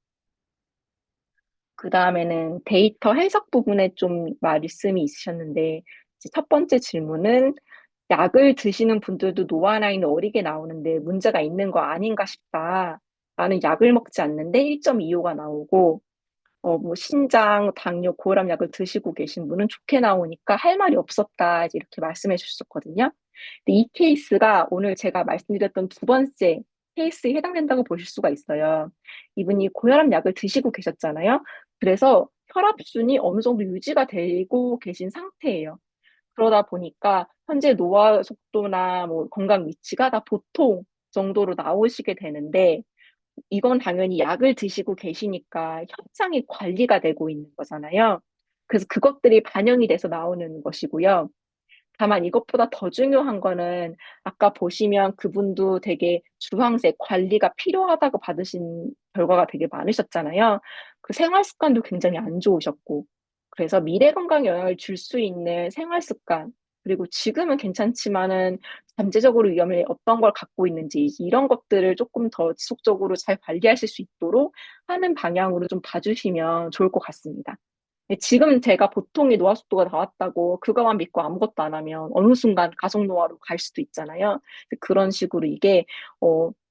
그 다음에는 데이터 해석 부분에 좀 말씀이 있으셨는데, 이제 첫 번째 질문은 약을 드시는 분들도 노화 라인이 어리게 나오는데 문제가 있는 거 아닌가 싶다. 나는 약을 먹지 않는데 1.25가 나오고, 뭐 신장, 당뇨, 고혈압 약을 드시고 계신 분은 좋게 나오니까 할 말이 없었다. 이제 이렇게 말씀해 주셨거든요. 근데 이 케이스가 오늘 제가 말씀드렸던 두 번째 케이스에 해당된다고 보실 수가 있어요. 이분이 고혈압 약을 드시고 계셨잖아요. 그래서 혈압순이 어느 정도 유지가 되고 계신 상태예요. 그러다 보니까 현재 노화 속도나 뭐 건강 위치가 다 보통 정도로 나오시게 되는데 이건 당연히 약을 드시고 계시니까 현상이 관리가 되고 있는 거잖아요. 그래서 그것들이 반영이 돼서 나오는 것이고요. 다만 이것보다 더 중요한 거는 아까 보시면 그분도 되게 주황색 관리가 필요하다고 받으신 결과가 되게 많으셨잖아요. 그 생활 습관도 굉장히 안 좋으셨고. 그래서 미래 건강에 영향을 줄 수 있는 생활 습관, 그리고 지금은 괜찮지만은 잠재적으로 위험에 어떤 걸 갖고 있는지 이런 것들을 조금 더 지속적으로 잘 관리하실 수 있도록 하는 방향으로 좀 봐주시면 좋을 것 같습니다. 네, 지금 제가 보통의 노화 속도가 나왔다고 그거만 믿고 아무것도 안 하면 어느 순간 가속 노화로 갈 수도 있잖아요. 그런 식으로 이게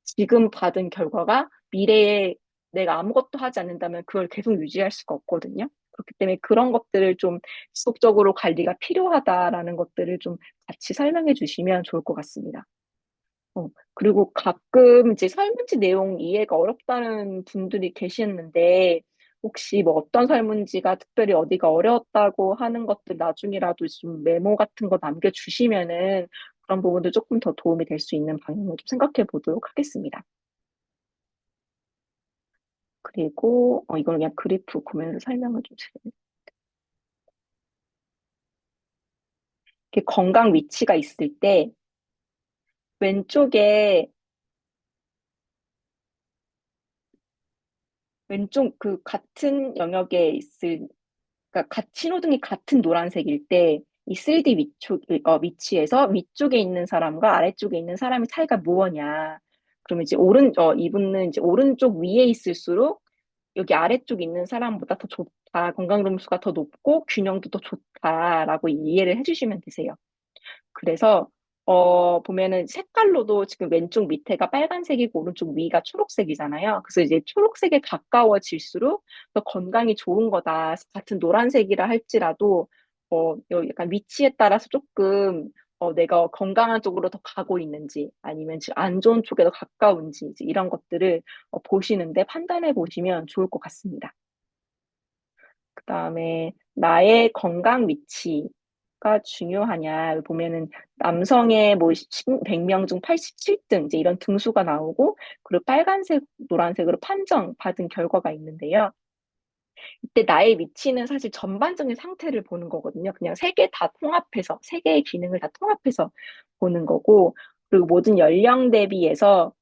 지금 받은 결과가 미래에 내가 아무것도 하지 않는다면 그걸 계속 유지할 수가 없거든요. 그렇기 때문에 그런 것들을 좀 지속적으로 관리가 필요하다라는 것들을 좀 같이 설명해 주시면 좋을 것 같습니다. 그리고 가끔 이제 설문지 내용 이해가 어렵다는 분들이 계시는데, 혹시 뭐 어떤 설문지가 특별히 어디가 어려웠다고 하는 것들 나중이라도 좀 메모 같은 거 남겨주시면은 그런 부분도 조금 더 도움이 될 수 있는 방향으로 좀 생각해 보도록 하겠습니다. 그리고, 이걸 그냥 그래프 보면서 설명을 좀 드리면, 이렇게 건강 위치가 있을 때, 왼쪽에, 왼쪽 그 같은 영역에 있을 그러니까 신호등이 같은 노란색일 때 이 3D 위치에서 위쪽에 있는 사람과 아래쪽에 있는 사람의 차이가 무엇냐. 그러면 이제 이분은 이제 오른쪽 위에 있을수록 여기 아래쪽에 있는 사람보다 더 좋다. 건강 점수가 더 높고 균형도 더 좋다라고 이해를 해주시면 되세요. 그래서 보면은 색깔로도 지금 왼쪽 밑에가 빨간색이고 오른쪽 위가 초록색이잖아요. 그래서 이제 초록색에 가까워질수록 더 건강이 좋은 거다. 같은 노란색이라 할지라도 약간 위치에 따라서 조금 내가 건강한 쪽으로 더 가고 있는지 아니면 지금 안 좋은 쪽에 더 가까운지 이제 이런 것들을 보시는데 판단해 보시면 좋을 것 같습니다. 그다음에 나의 건강 위치가 중요하냐 보면은 남성의 뭐 100명 중 87등 이제 이런 등수가 나오고 그리고 빨간색, 노란색으로 판정받은 결과가 있는데요. 이때 나의 위치는 사실 전반적인 상태를 보는 거거든요. 그냥 세 개 다 통합해서 세 개의 기능을 다 통합해서 보는 거고 그리고 모든 연령 대비해서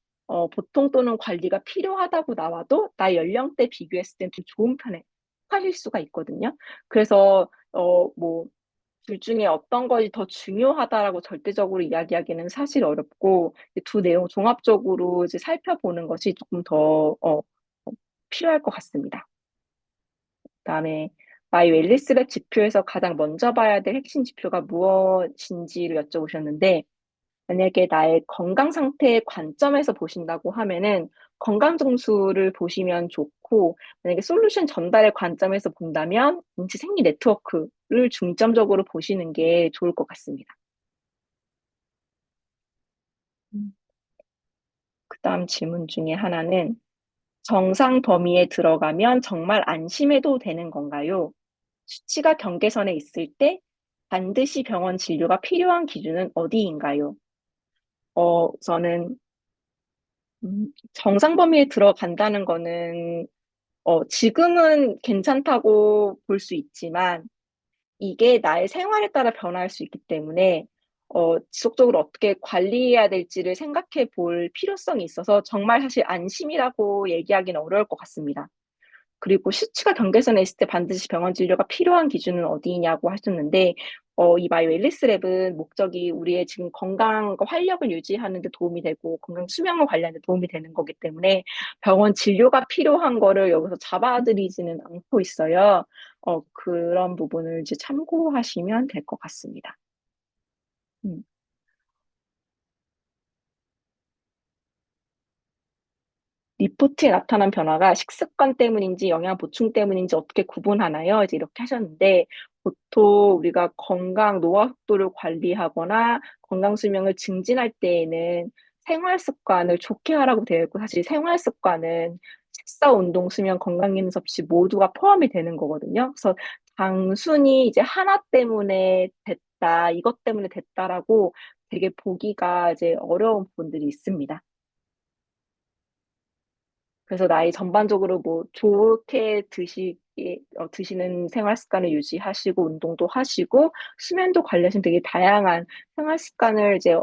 보통 또는 관리가 필요하다고 나와도 나 연령대 비교했을 땐 좀 좋은 편에 하실 수가 있거든요. 그래서 뭐 둘 중에 어떤 것이 더 중요하다라고 절대적으로 이야기하기는 사실 어렵고 두 내용 종합적으로 이제 살펴보는 것이 조금 더 필요할 것 같습니다. 그다음에 마이 웰리스랩 지표에서 가장 먼저 봐야 될 핵심 지표가 무엇인지를 여쭤보셨는데 만약에 나의 건강 상태의 관점에서 보신다고 하면은 건강 점수를 보시면 좋고 만약에 솔루션 전달의 관점에서 본다면 인지 생리 네트워크를 중점적으로 보시는 게 좋을 것 같습니다. 그다음 질문 중에 하나는 정상 범위에 들어가면 정말 안심해도 되는 건가요? 수치가 경계선에 있을 때 반드시 병원 진료가 필요한 기준은 어디인가요? 저는 정상 범위에 들어간다는 거는 지금은 괜찮다고 볼 수 있지만 이게 나의 생활에 따라 변할 수 있기 때문에 지속적으로 어떻게 관리해야 될지를 생각해 볼 필요성이 있어서 정말 사실 안심이라고 얘기하기는 어려울 것 같습니다. 그리고 수치가 경계선에 있을 때 반드시 병원 진료가 필요한 기준은 어디냐고 하셨는데, 이 마이 웰리스 랩은 목적이 우리의 지금 건강과 활력을 유지하는 데 도움이 되고, 건강 수명을 관리하는 데 도움이 되는 거기 때문에 병원 진료가 필요한 거를 여기서 잡아들이지는 않고 있어요. 그런 부분을 이제 참고하시면 될 것 같습니다. 음. 리포트에 나타난 변화가 식습관 때문인지 영양 보충 때문인지 어떻게 구분하나요? 이제 이렇게 하셨는데, 보통 우리가 건강 노화 속도를 관리하거나 건강 수명을 증진할 때에는 생활 습관을 좋게 하라고 되어 있고, 사실 생활 습관은 식사, 운동, 수면, 건강 기능 섭취 모두가 포함이 되는 거거든요. 그래서 단순히 이제 하나 때문에 됐다, 이것 때문에 됐다라고 되게 보기가 이제 어려운 부분들이 있습니다. 그래서 나이 전반적으로 뭐 좋게 드시는 생활 습관을 유지하시고, 운동도 하시고, 수면도 관리하시는 되게 다양한 생활 습관을 이제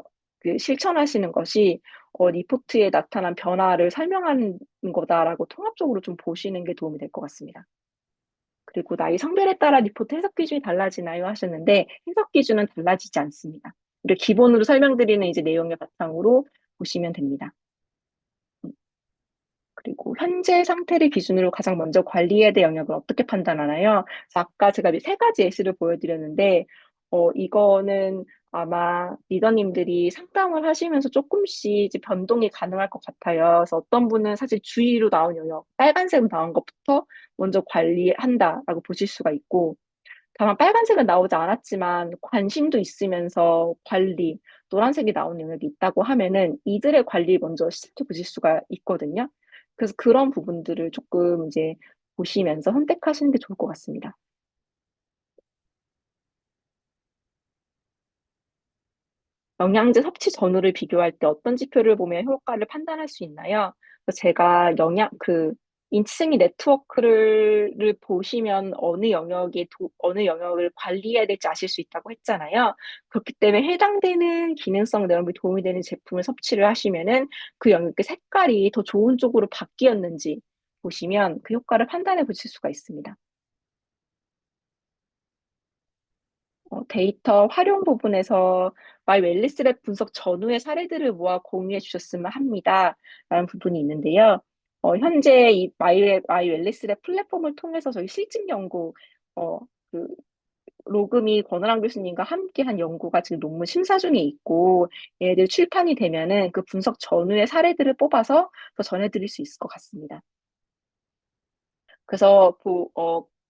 실천하시는 것이 리포트에 나타난 변화를 설명하는 거다라고 통합적으로 좀 보시는 게 도움이 될 것 같습니다. 그리고 나이 성별에 따라 리포트 해석 기준이 달라지나요? 하셨는데, 해석 기준은 달라지지 않습니다. 우리 기본으로 설명드리는 이제 내용의 바탕으로 보시면 됩니다. 그리고 현재 상태를 기준으로 가장 먼저 관리해야 될 영역을 어떻게 판단하나요? 그래서 아까 제가 세 가지 예시를 보여드렸는데, 이거는 아마 리더님들이 상담을 하시면서 조금씩 이제 변동이 가능할 것 같아요. 그래서 어떤 분은 사실 주의로 나온 영역, 빨간색으로 나온 것부터 먼저 관리한다라고 보실 수가 있고, 다만 빨간색은 나오지 않았지만 관심도 있으면서 관리, 노란색이 나온 영역이 있다고 하면은 이들의 관리 먼저 시작해 보실 수가 있거든요. 그래서 그런 부분들을 조금 이제 보시면서 선택하시는 게 좋을 것 같습니다. 영양제 섭취 전후를 비교할 때 어떤 지표를 보면 효과를 판단할 수 있나요? 그래서 제가 인치생리 네트워크를 보시면 어느 영역을 관리해야 될지 아실 수 있다고 했잖아요. 그렇기 때문에 해당되는 기능성 내용이 도움이 되는 제품을 섭취를 하시면은 그 영역의 색깔이 더 좋은 쪽으로 바뀌었는지 보시면 그 효과를 판단해 보실 수가 있습니다. 데이터 활용 부분에서 마이 웰리스랩 분석 전후의 사례들을 모아 공유해 주셨으면 합니다. 라는 부분이 있는데요. 현재 이 마이 웰리스랩 플랫폼을 통해서 저희 실증 연구, 어, 그, 로그미 권은환 교수님과 함께 한 연구가 지금 논문 심사 중에 있고, 얘들 출판이 되면은 그 분석 전후의 사례들을 뽑아서 더 전해드릴 수 있을 것 같습니다. 그래서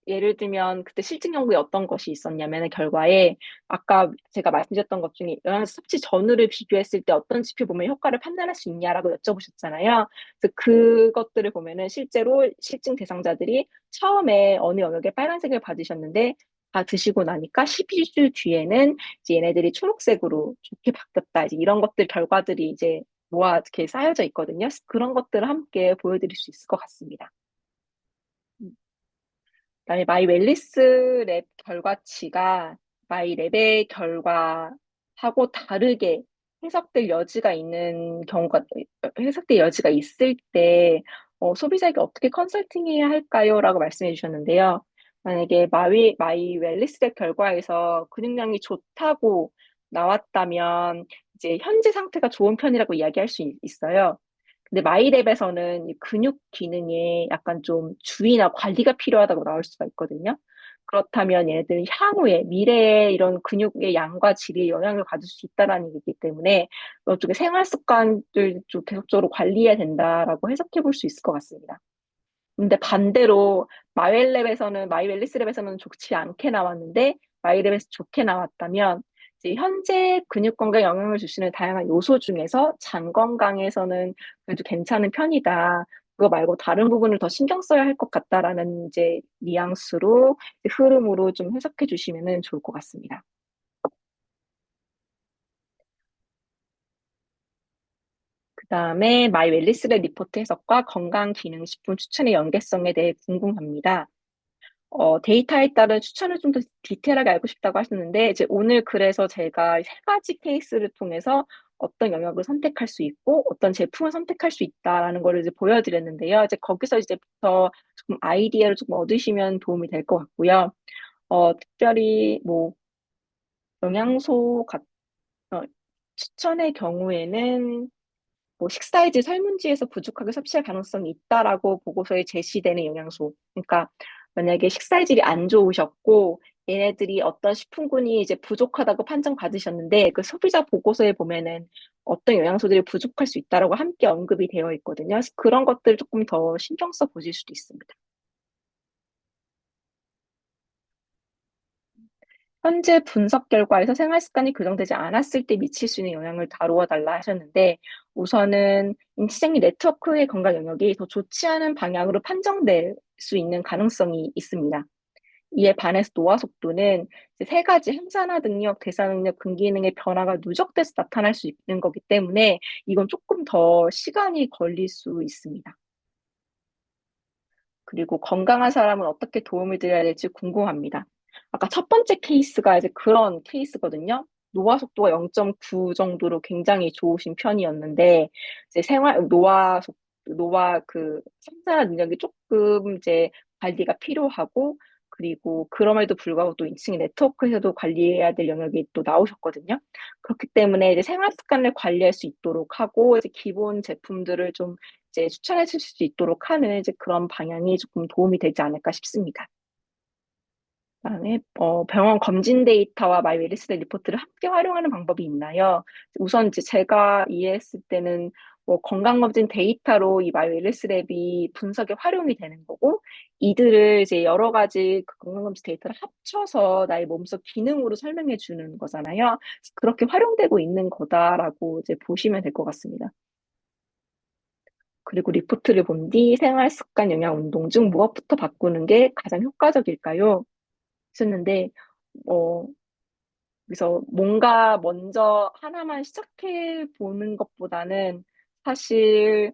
예를 들면 그때 실증 연구에 어떤 것이 있었냐면 결과에 아까 제가 말씀드렸던 것 중에 영양소 섭취 전후를 비교했을 때 어떤 지표 보면 효과를 판단할 수 있냐라고 여쭤보셨잖아요. 그래서 그것들을 보면은 실제로 실증 대상자들이 처음에 어느 영역에 빨간색을 받으셨는데 다 드시고 나니까 12주 뒤에는 이제 얘네들이 초록색으로 좋게 바뀌었다. 이제 이런 것들 결과들이 이제 모아 이렇게 쌓여져 있거든요. 그런 것들을 함께 보여드릴 수 있을 것 같습니다. 그다음에 마이 웰리스 랩 결과치가 마이 랩의 결과하고 다르게 해석될 여지가 있을 때 소비자에게 어떻게 컨설팅해야 할까요? 라고 말씀해 주셨는데요. 만약에 마이 웰리스 랩 결과에서 근육량이 좋다고 나왔다면 이제 현재 상태가 좋은 편이라고 이야기할 수 있어요. 근데 마이랩에서는 이 근육 기능에 약간 좀 주의나 관리가 필요하다고 나올 수가 있거든요. 그렇다면 얘네들은 향후에 미래에 이런 근육의 양과 질에 영향을 받을 수 있다는 얘기이기 때문에 이쪽에 생활 습관들 좀 계속적으로 관리해야 된다라고 해석해 볼 수 있을 것 같습니다. 근데 반대로 마이웰리스랩에서는 좋지 않게 나왔는데 마이랩에서 좋게 나왔다면 이제 현재 근육 건강에 영향을 주시는 다양한 요소 중에서 장 건강에서는 그래도 괜찮은 편이다. 그거 말고 다른 부분을 더 신경 써야 할 것 같다라는 이제 뉘앙스로 흐름으로 좀 해석해 주시면 좋을 것 같습니다. 그다음에 마이 웰리스랩 리포트 해석과 건강기능식품 추천의 연계성에 대해 궁금합니다. 데이터에 따른 추천을 좀 더 디테일하게 알고 싶다고 하셨는데 이제 오늘 그래서 제가 3 가지 케이스를 통해서 어떤 영역을 선택할 수 있고 어떤 제품을 선택할 수 있다라는 거를 이제 보여 드렸는데요. 이제 거기서 이제부터 조금 아이디어를 좀 얻으시면 도움이 될 것 같고요. 특별히 뭐 영양소 같 어 추천의 경우에는 뭐 "식사일지 설문지에서 부족하게 섭취할 가능성이 있다."라고 보고서에 제시되는 영양소. 그러니까 만약에 식사의 질이 안 좋으셨고 얘네들이 어떤 식품군이 이제 부족하다고 판정받으셨는데 그 소비자 보고서에 보면은 "어떤 영양소들이 부족할 수 있다."라고 함께 언급이 되어 있거든요. 그래서 그런 것들을 쪼끔 더 신경 써 보실 수도 있습니다. 현재 분석 결과에서 생활 습관이 교정되지 않았을 때 미칠 수 있는 영향을 다루어 달라 하셨는데 우선은 인지생리 네트워크의 건강 영역이 더 좋지 않은 방향으로 판정될 수 있는 가능성이 있습니다. 이에 반해서 노화 속도는 이제 3 가지 행사나 능력, 대사 능력, 근기 기능의 변화가 누적돼서 나타날 수 있는 거기 때문에 이건 쪼끔 더 시간이 걸릴 수 있습니다. 그리고 건강한 사람은 어떻게 도움을 드려야 될지 궁금합니다. 아까 첫 번째 케이스가 이제 그런 케이스거든요. 노화 속도가 0.9 정도로 굉장히 좋으신 편이었는데 이제 노화 그 생산 능력이 쪼끔 이제 관리가 필요하고 그리고 그럼에도 불구하고 또 2 층의 네트워크에서도 관리해야 될 영역이 또 나오셨거든요. 그렇기 때문에 이제 생활 습관을 관리할 수 있도록 하고 이제 기본 제품들을 좀 이제 추천해 주실 수 있도록 하는 이제 그런 방향이 조금 도움이 되지 않을까 싶습니다. 그다음에 병원 검진 데이터와 마이 웰니스 리포트를 함께 활용하는 방법이 있나요? 우선 이제 제가 이해했을 때는 뭐 건강검진 데이터로 이 마이 웰니스 랩이 분석에 활용이 되는 거고 이들을 이제 여러 가지 그 건강검진 데이터를 합쳐서 나의 몸속 기능으로 설명해 주는 거잖아요. 그래서 '그렇게 활용되고 있는 거다.'라고 이제 보시면 될 것 같습니다. 그리고 리포트를 본 뒤 "생활 습관, 영양, 운동 중 무엇부터 바꾸는 게 가장 효과적일까요?" 하셨는데 어 그래서 뭔가 먼저 하나만 시작해 보는 것보다는 사실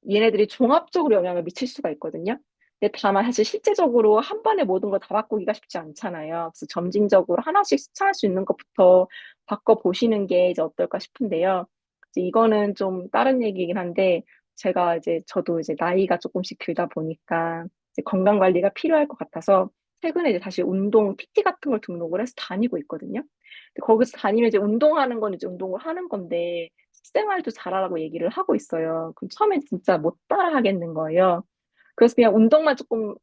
얘네들이 종합적으로 영향을 미칠 수가 있거든요. 근데 다만 사실 실제적으로 한 번에 모든 걸 다 바꾸기가 쉽지 않잖아요. 그래서 점진적으로 하나씩 실천할 수 있는 것부터 바꿔 보시는 게 이제 어떨까 싶은데요. 이제 이거는 좀 다른 얘기이긴 한데 제가 이제 저도 이제 나이가 쪼끔씩 들다 보니까 이제 건강 관리가 필요할 것 같아서 최근에 이제 다시 운동 PT 같은 걸 등록을 해서 다니고 있거든요. 근데 거기서 다니면 이제 운동하는 건 이제 운동을 하는 건데 식생활도 잘하라고 얘기를 하고 있어요. 그럼 처음엔 진짜 못 따라 하겠는 거예요. 그래서 그냥 운동만 쪼끔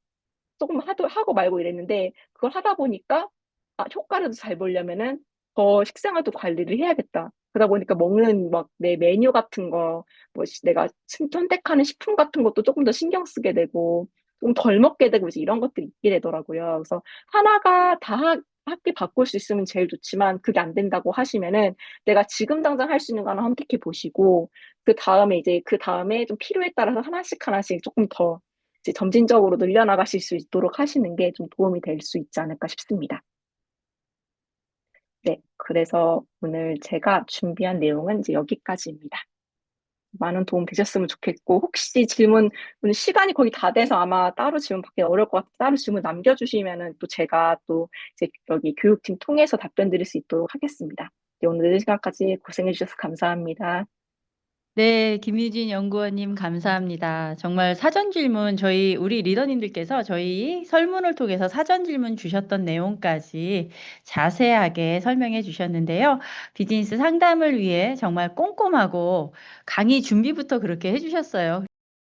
하고 말고 이랬는데 그걸 하다 보니까 '아 효과를 더 잘 보려면은 더 식생활도 관리를 해야겠다.' 그러다 보니까 먹는 막 내 메뉴 같은 거 뭐 내가 선택하는 식품 같은 것도 쪼끔 더 신경 쓰게 되고 좀 덜 먹게 되고 이제 이런 것들이 있게 되더라고요. 그래서 하나가 다 함께 바꿀 수 있으면 제일 좋지만 그게 안 된다고 하시면은 내가 지금 당장 할 수 있는 거 하나 선택해 보시고 그다음에 좀 필요에 따라서 하나씩 쪼끔 더 이제 점진적으로 늘려나가실 수 있도록 하시는 게 좀 도움이 될 수 있지 않을까 싶습니다. 네. 그래서 오늘 제가 준비한 내용은 이제 여기까지입니다. 많은 도움 되셨으면 좋겠고 혹시 질문 오늘 시간이 거의 다 돼서 아마 따로 질문 받기 어려울 것 같아서 따로 질문 남겨 주시면은 또 제가 또 이제 여기 교육팀 통해서 답변 드릴 수 있도록 하겠습니다. 네 오늘 늦은 시간까지 고생해 주셔서 감사합니다.
네. 김유진 연구원님 감사합니다. 정말 사전 질문 우리 리더님들께서 저희 설문을 통해서 사전 질문 주셨던 내용까지 자세하게 설명해 주셨는데요. 비즈니스 상담을 위해 정말 꼼꼼하고 강의 준비부터 그렇게 해 주셨어요.